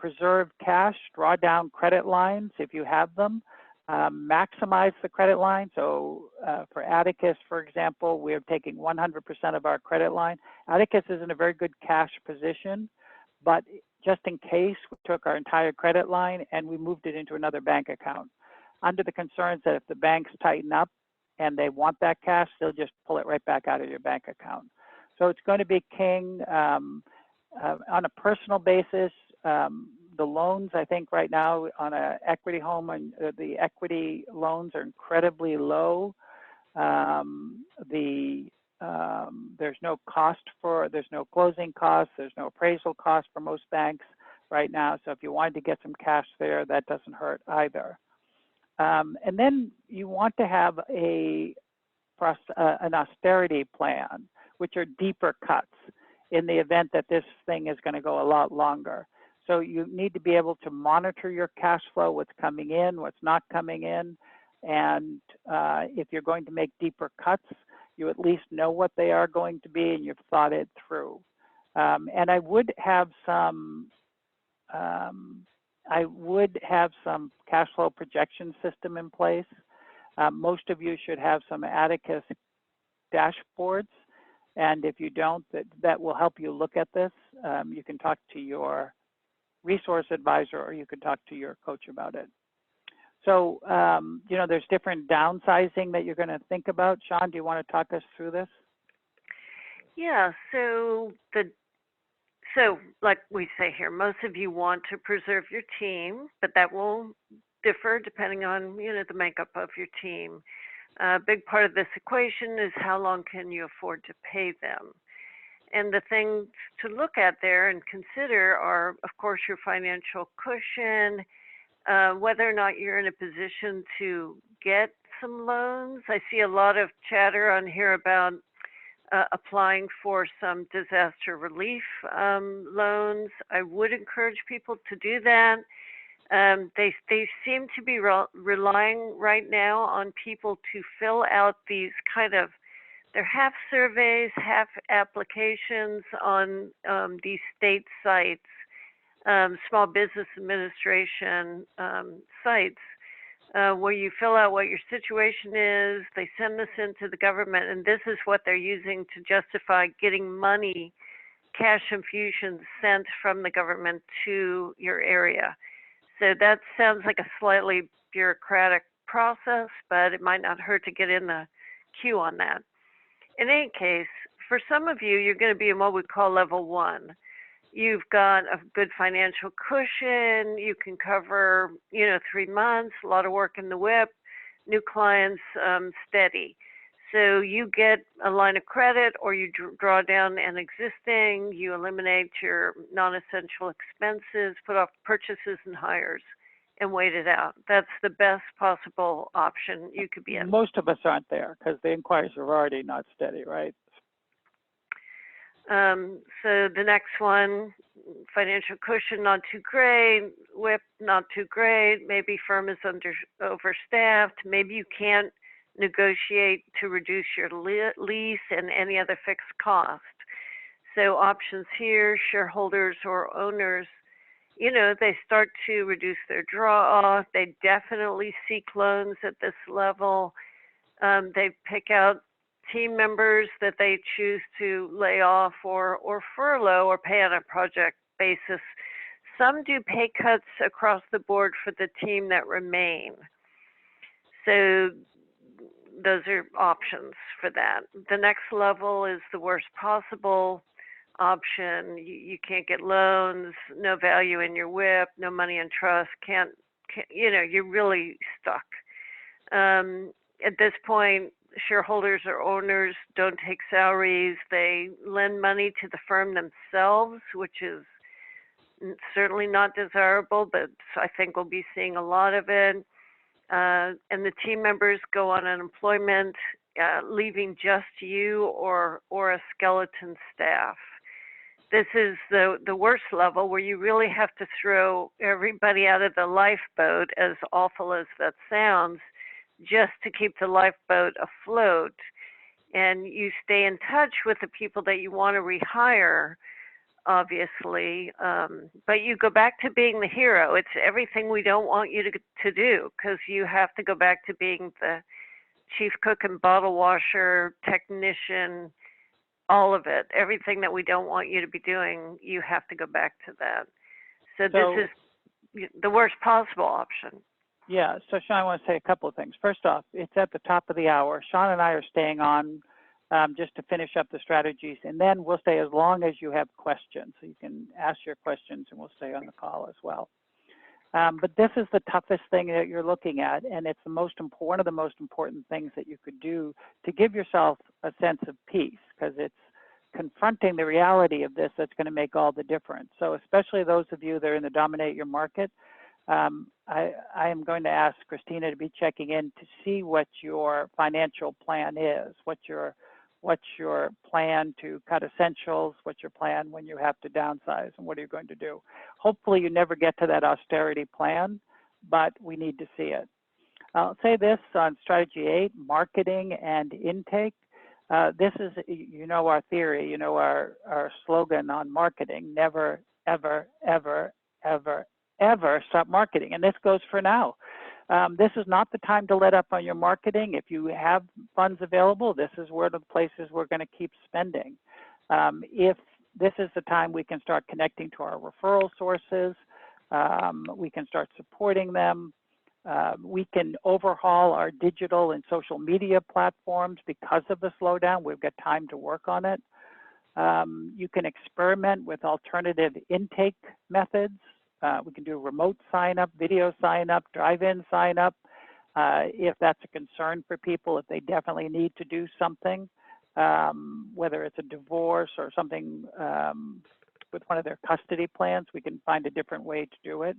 Preserve cash, draw down credit lines if you have them. Maximize the credit line. So for Atticus, for example, we're taking 100% of our credit line. Atticus is in a very good cash position, but just in case, we took our entire credit line and we moved it into another bank account, under the concerns that if the banks tighten up and they want that cash, they'll just pull it right back out of your bank account. So it's going to be king. On a personal basis, the loans, I think right now on an equity home, and the equity loans are incredibly low. There's no cost there's no closing costs, there's no appraisal cost for most banks right now. So if you wanted to get some cash there, that doesn't hurt either. And then you want to have an austerity plan, which are deeper cuts in the event that this thing is going to go a lot longer. So you need to be able to monitor your cash flow, what's coming in, what's not coming in. And if you're going to make deeper cuts, you at least know what they are going to be and you've thought it through. And I would have some cash flow projection system in place. Most of you should have some Atticus dashboards. And if you don't, that will help you look at this. You can talk to your resource advisor or you can talk to your coach about it. So, you know, there's different downsizing that you're going to think about. Sean, do you want to talk us through this? Yeah, so like we say here, most of you want to preserve your team, but that will differ depending on, you know, the makeup of your team. A big part of this equation is how long can you afford to pay them? And the things to look at there and consider are, of course, your financial cushion, whether or not you're in a position to get some loans. I see a lot of chatter on here about applying for some disaster relief loans. I would encourage people to do that. They seem to be relying right now on people to fill out these kind of, they're half surveys, half applications on these state sites, Small Business Administration sites, where you fill out what your situation is. They send this into the government, and this is what they're using to justify getting money, cash infusions sent from the government to your area. So that sounds like a slightly bureaucratic process, but it might not hurt to get in the queue on that. In any case, for some of you, you're going to be in what we call level 1. You've got a good financial cushion. You can cover, you know, 3 months, a lot of work in the whip, new clients, steady. So you get a line of credit or you draw down an existing, you eliminate your non-essential expenses, put off purchases and hires, and wait it out. That's the best possible option you could be in. Most of us aren't there because the inquiries are already not steady, right? So the next one, financial cushion, not too great, whip, not too great, maybe firm is overstaffed, maybe you can't negotiate to reduce your lease and any other fixed cost. So options here, shareholders or owners, you know, they start to reduce their draw off. They definitely seek loans at this level. They pick out team members that they choose to lay off or furlough or pay on a project basis. Some do pay cuts across the board for the team that remain. So those are options for that. The next level is the worst possible option. You can't get loans, no value in your whip, no money in trust, can't you know, you're really stuck. At this point, shareholders or owners don't take salaries. They lend money to the firm themselves, which is certainly not desirable, but I think we'll be seeing a lot of it. And the team members go on unemployment, leaving just you or a skeleton staff. This is the worst level where you really have to throw everybody out of the lifeboat, as awful as that sounds, just to keep the lifeboat afloat. And you stay in touch with the people that you want to rehire, obviously, but you go back to being the hero. It's everything we don't want you to do, because you have to go back to being the chief cook and bottle washer, technician, all of it. Everything that we don't want you to be doing, you have to go back to that. So this is the worst possible option. Yeah, so Sean, I want to say a couple of things. First off, it's at the top of the hour. Sean and I are staying on just to finish up the strategies, and then we'll stay as long as you have questions. So you can ask your questions and we'll stay on the call as well. But this is the toughest thing that you're looking at, and it's one of the most important things that you could do to give yourself a sense of peace, because it's confronting the reality of this that's going to make all the difference. So especially those of you that are in the dominate your market, I am going to ask Christina to be checking in to see what your financial plan is, what's your plan to cut essentials, what's your plan when you have to downsize, and what are you going to do. Hopefully you never get to that austerity plan, but we need to see it. I'll say this on strategy 8, marketing and intake. This is, you know, our theory, you know, our slogan on marketing: never, ever, ever, ever, ever stop marketing. And this goes for now. This is not the time to let up on your marketing. If you have funds available, this is where the places we're going to keep spending. If this is the time we can start connecting to our referral sources, we can start supporting them. We can overhaul our digital and social media platforms because of the slowdown. We've got time to work on it. You can experiment with alternative intake methods. We can do remote sign up, video sign up, drive-in sign up, if that's a concern for people, if they definitely need to do something, whether it's a divorce or something with one of their custody plans, we can find a different way to do it.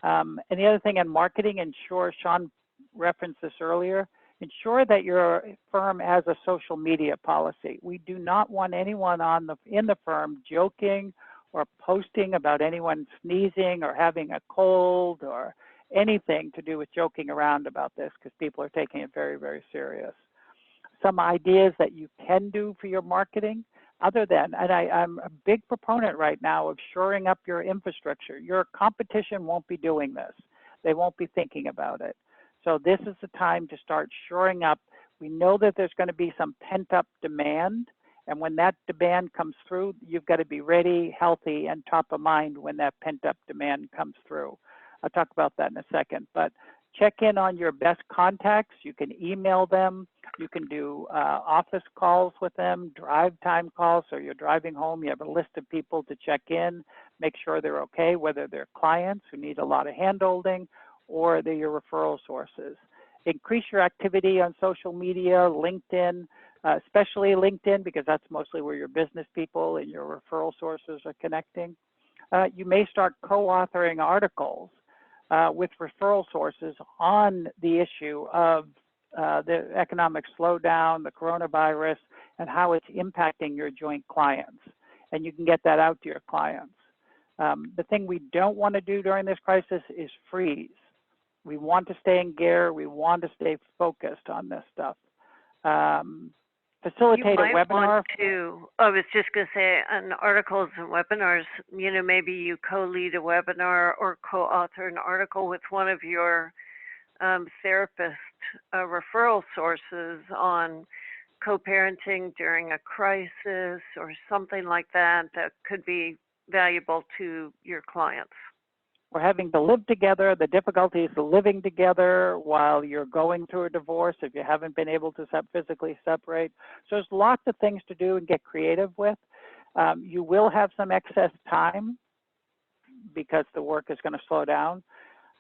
And the other thing in marketing, ensure, Sean referenced this earlier, ensure that your firm has a social media policy. We do not want anyone in the firm joking or posting about anyone sneezing or having a cold or anything to do with joking around about this, because people are taking it very, very serious. Some ideas that you can do for your marketing, other than, and I'm a big proponent right now of shoring up your infrastructure. Your competition won't be doing this. They won't be thinking about it. So this is the time to start shoring up. We know that there's going to be some pent-up demand, and when that demand comes through, you've got to be ready, healthy, and top of mind when that pent-up demand comes through. I'll talk about that in a second, but check in on your best contacts. You can email them. You can do office calls with them, drive time calls. So you're driving home, you have a list of people to check in, make sure they're okay, whether they're clients who need a lot of hand-holding or they're your referral sources. Increase your activity on social media, LinkedIn, especially LinkedIn, because that's mostly where your business people and your referral sources are connecting. You may start co-authoring articles with referral sources on the issue of the economic slowdown, the coronavirus, and how it's impacting your joint clients. And you can get that out to your clients. The thing we don't want to do during this crisis is freeze. We want to stay in gear. We want to stay focused on this stuff. Facilitate a webinar. I was just going to say, on articles and webinars, you know, maybe you co-lead a webinar or co-author an article with one of your therapist referral sources on co-parenting during a crisis or something like that that could be valuable to your clients. We're having to live together, the difficulties of living together while you're going through a divorce if you haven't been able to physically separate. So there's lots of things to do and get creative with. You will have some excess time because the work is going to slow down.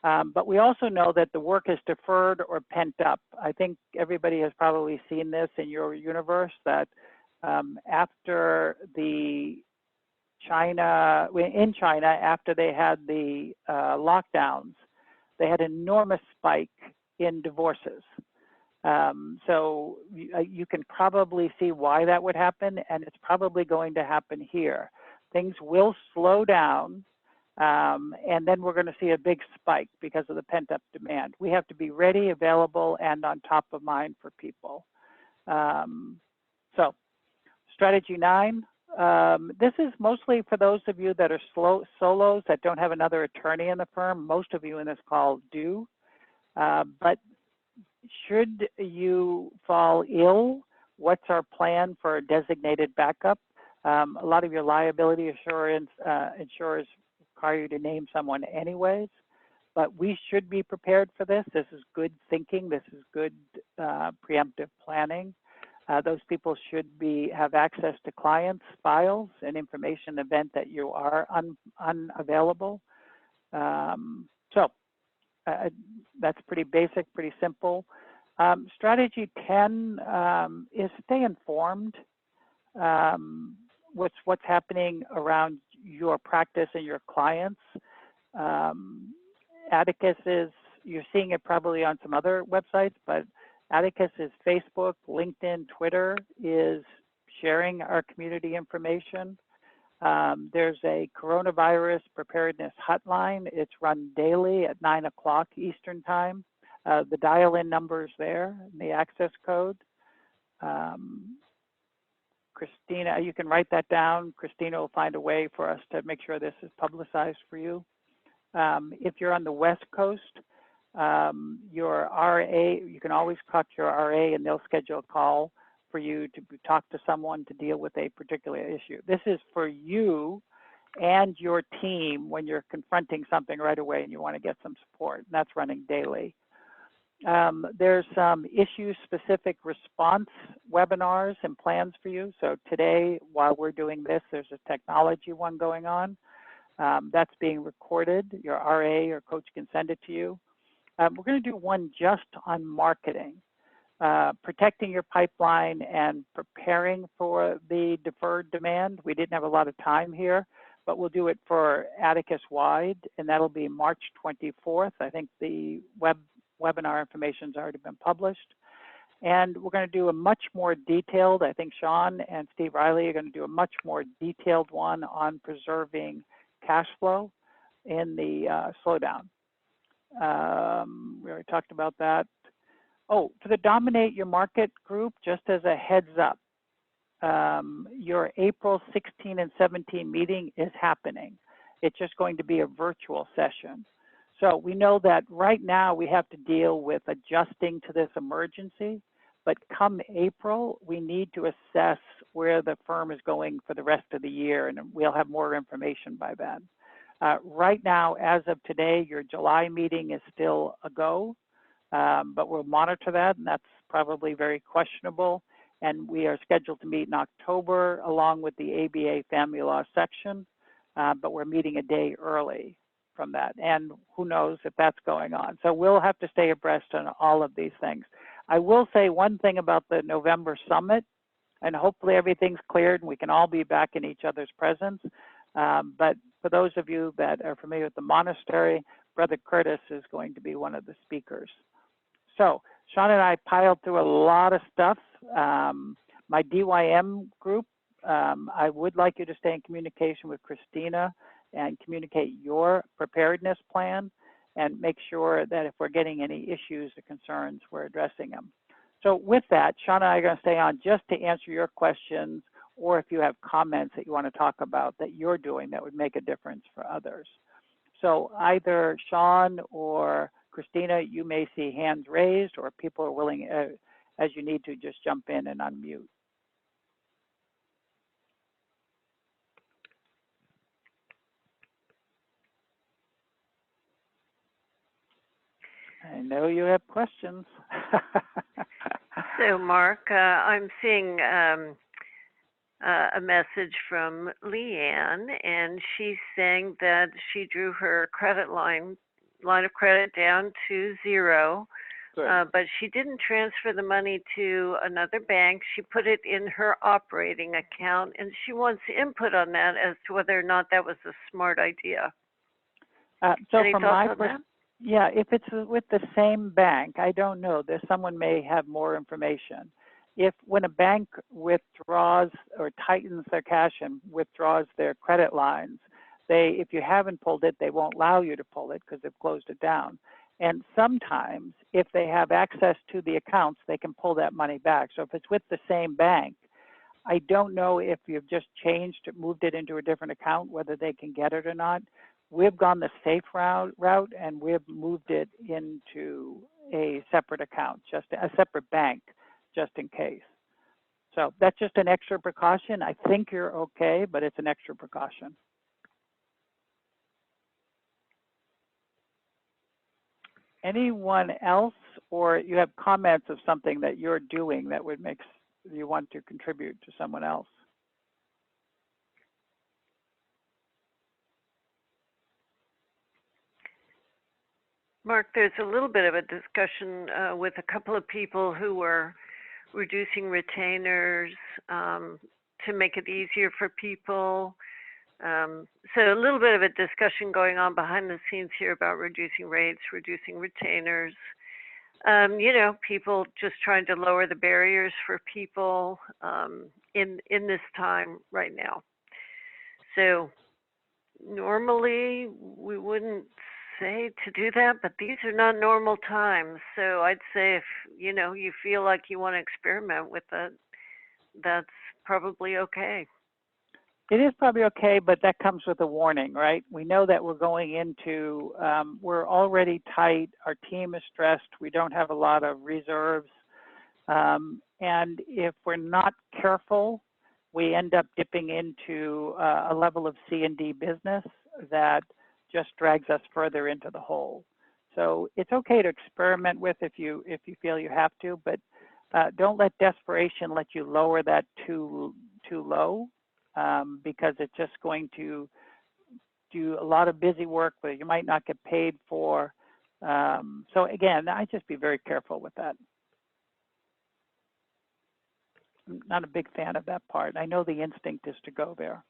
But we also know that the work is deferred or pent up. I think everybody has probably seen this in your universe, that after in China, after they had the lockdowns, they had an enormous spike in divorces. So you can probably see why that would happen, and it's probably going to happen here. Things will slow down, and then we're going to see a big spike because of the pent-up demand. We have to be ready, available, and on top of mind for people. So strategy 9. This is mostly for those of you that are solos that don't have another attorney in the firm. Most of you in this call do. But should you fall ill, what's our plan for a designated backup? A lot of your liability insurers require you to name someone anyways, but we should be prepared for this. This is good thinking. This is good preemptive planning. Those people should have access to clients' files and information in the event that you are unavailable. So that's pretty basic, pretty simple. Strategy 10 is stay informed. What's happening around your practice and your clients. Atticus you're seeing it probably on some other websites, but Atticus is Facebook, LinkedIn, Twitter is sharing our community information. There's a coronavirus preparedness hotline. It's run daily at 9 o'clock Eastern time. The dial-in number is there, and the access code. Christina, you can write that down. Christina will find a way for us to make sure this is publicized for you. If you're on the West Coast, your RA, you can always talk to your RA and they'll schedule a call for you to talk to someone to deal with a particular issue. This is for you and your team when you're confronting something right away and you want to get some support. And that's running daily. There's some issue-specific response webinars and plans for you. So today, while we're doing this, there's a technology one going on. That's being recorded. Your RA or coach can send it to you. We're going to do one just on marketing, protecting your pipeline and preparing for the deferred demand. We didn't have a lot of time here, but we'll do it for Atticus wide, and that'll be March 24th. I think the webinar information's already been published. And we're going to do a much more detailed, I think Sean and Steve Riley are going to do a much more detailed one on preserving cash flow in the slowdown. We already talked about that. Oh, for the Dominate Your Market group, just as a heads up, your April 16 and 17 meeting is happening. It's just going to be a virtual session. So we know that right now we have to deal with adjusting to this emergency, but come April, we need to assess where the firm is going for the rest of the year, and we'll have more information by then. Right now, as of today, your July meeting is still a go, but we'll monitor that, and that's probably very questionable. And we are scheduled to meet in October along with the ABA Family Law section, but we're meeting a day early from that. And who knows if that's going on. So we'll have to stay abreast on all of these things. I will say one thing about the November summit, and hopefully everything's cleared and we can all be back in each other's presence. But for those of you that are familiar with the monastery, Brother Curtis is going to be one of the speakers. So Sean and I piled through a lot of stuff. My DYM group, I would like you to stay in communication with Christina and communicate your preparedness plan and make sure that if we're getting any issues or concerns, we're addressing them. So with that, Sean and I are going to stay on just to answer your questions, or if you have comments that you want to talk about that you're doing that would make a difference for others. So either Sean or Christina, you may see hands raised, or people are willing, as you need to, just jump in and unmute. I know you have questions. So, Mark, I'm seeing a message from Leanne, and she's saying that she drew her credit line of credit down to 0, but she didn't transfer the money to another bank. She put it in her operating account, and she wants input on that as to whether or not that was a smart idea. So from my perspective, yeah, if it's with the same bank, I don't know. Someone may have more information. When a bank withdraws or tightens their cash and withdraws their credit lines, if you haven't pulled it, they won't allow you to pull it because they've closed it down. And sometimes, if they have access to the accounts, they can pull that money back. So if it's with the same bank, I don't know if you've just moved it into a different account, whether they can get it or not. We've gone the safe route, and we've moved it into a separate account, just a separate bank, just in case. So that's just an extra precaution. I think you're okay, but it's an extra precaution. Anyone else, or you have comments of something that you're doing that would make you want to contribute to someone else? Mark, there's a little bit of a discussion with a couple of people who were reducing retainers to make it easier for people. So a little bit of a discussion going on behind the scenes here about reducing rates, reducing retainers. You know, people just trying to lower the barriers for people in this time right now. So normally we wouldn't say to do that, but these are not normal times. So I'd say if, you feel like you want to experiment with it, that's probably okay. It is probably okay, but that comes with a warning, right? We know that we're going into, we're already tight. Our team is stressed. We don't have a lot of reserves. And if we're not careful, we end up dipping into a level of C&D business that just drags us further into the hole. So it's okay to experiment with if you feel you have to, but don't let desperation let you lower that too low, because it's just going to do a lot of busy work that you might not get paid for. So again, I just be very careful with that. I'm not a big fan of that part. I know the instinct is to go there.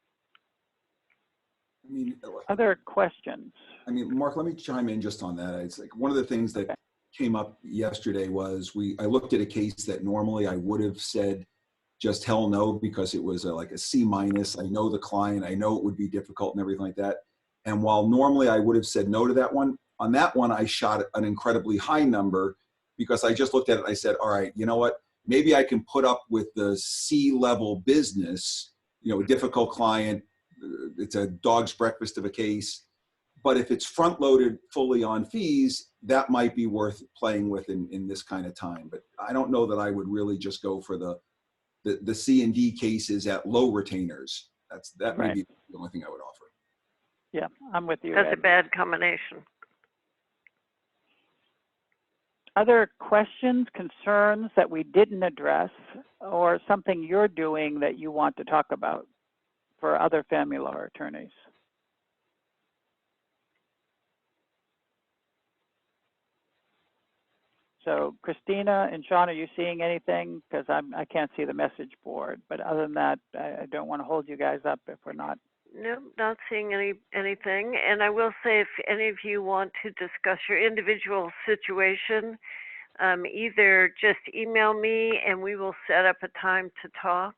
I mean, other questions? I mean, Mark, let me chime in just on that. It's like one of the things that came up yesterday was I looked at a case that normally I would have said just hell no, because it was like a C-. I know the client, I know it would be difficult and everything like that. And while normally I would have said no to that one, on that one I shot an incredibly high number because I just looked at it and I said, all right, you know what? Maybe I can put up with the C-level business, a difficult client. It's a dog's breakfast of a case. But if it's front loaded fully on fees, that might be worth playing with in this kind of time. But I don't know that I would really just go for the C&D cases at low retainers. That may be the only thing I would offer. Yeah, I'm with you. That's Ed. a bad combination. Other questions, concerns that we didn't address, or something you're doing that you want to talk about for other family law attorneys? So Christina and Sean, are you seeing anything? Because I can't see the message board. But other than that, I don't want to hold you guys up if we're not. No, not seeing anything. And I will say, if any of you want to discuss your individual situation, either just email me and we will set up a time to talk,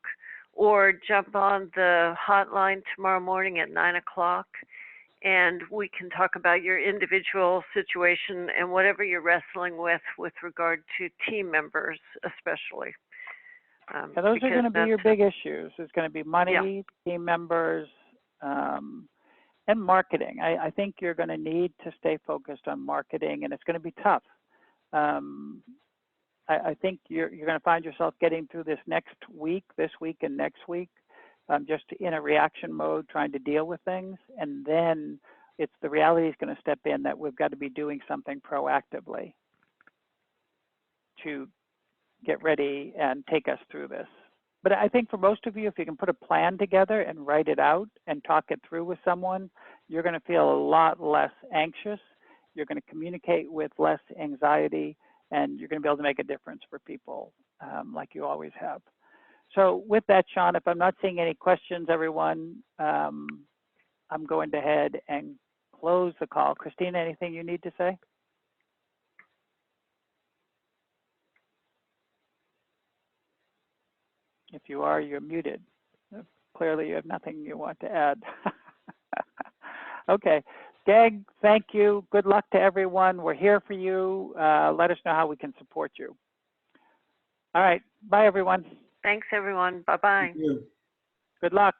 or jump on the hotline tomorrow morning at 9 o'clock. And we can talk about your individual situation and whatever you're wrestling with regard to team members, especially. And those are going to be your big issues. It's going to be money, team members, and marketing. I think you're going to need to stay focused on marketing, and it's going to be tough. I think you're going to find yourself getting through this week and next week, just in a reaction mode, trying to deal with things. And then the reality is going to step in that we've got to be doing something proactively to get ready and take us through this. But I think for most of you, if you can put a plan together and write it out and talk it through with someone, you're going to feel a lot less anxious. You're going to communicate with less anxiety, and you're going to be able to make a difference for people like you always have. So with that, Sean, if I'm not seeing any questions, everyone, I'm going to head and close the call. Christina, anything you need to say? If you are, you're muted. Clearly, you have nothing you want to add. Okay. Dag, thank you. Good luck to everyone. We're here for you. Let us know how we can support you. All right. Bye, everyone. Thanks, everyone. Bye-bye. Thank you. Good luck.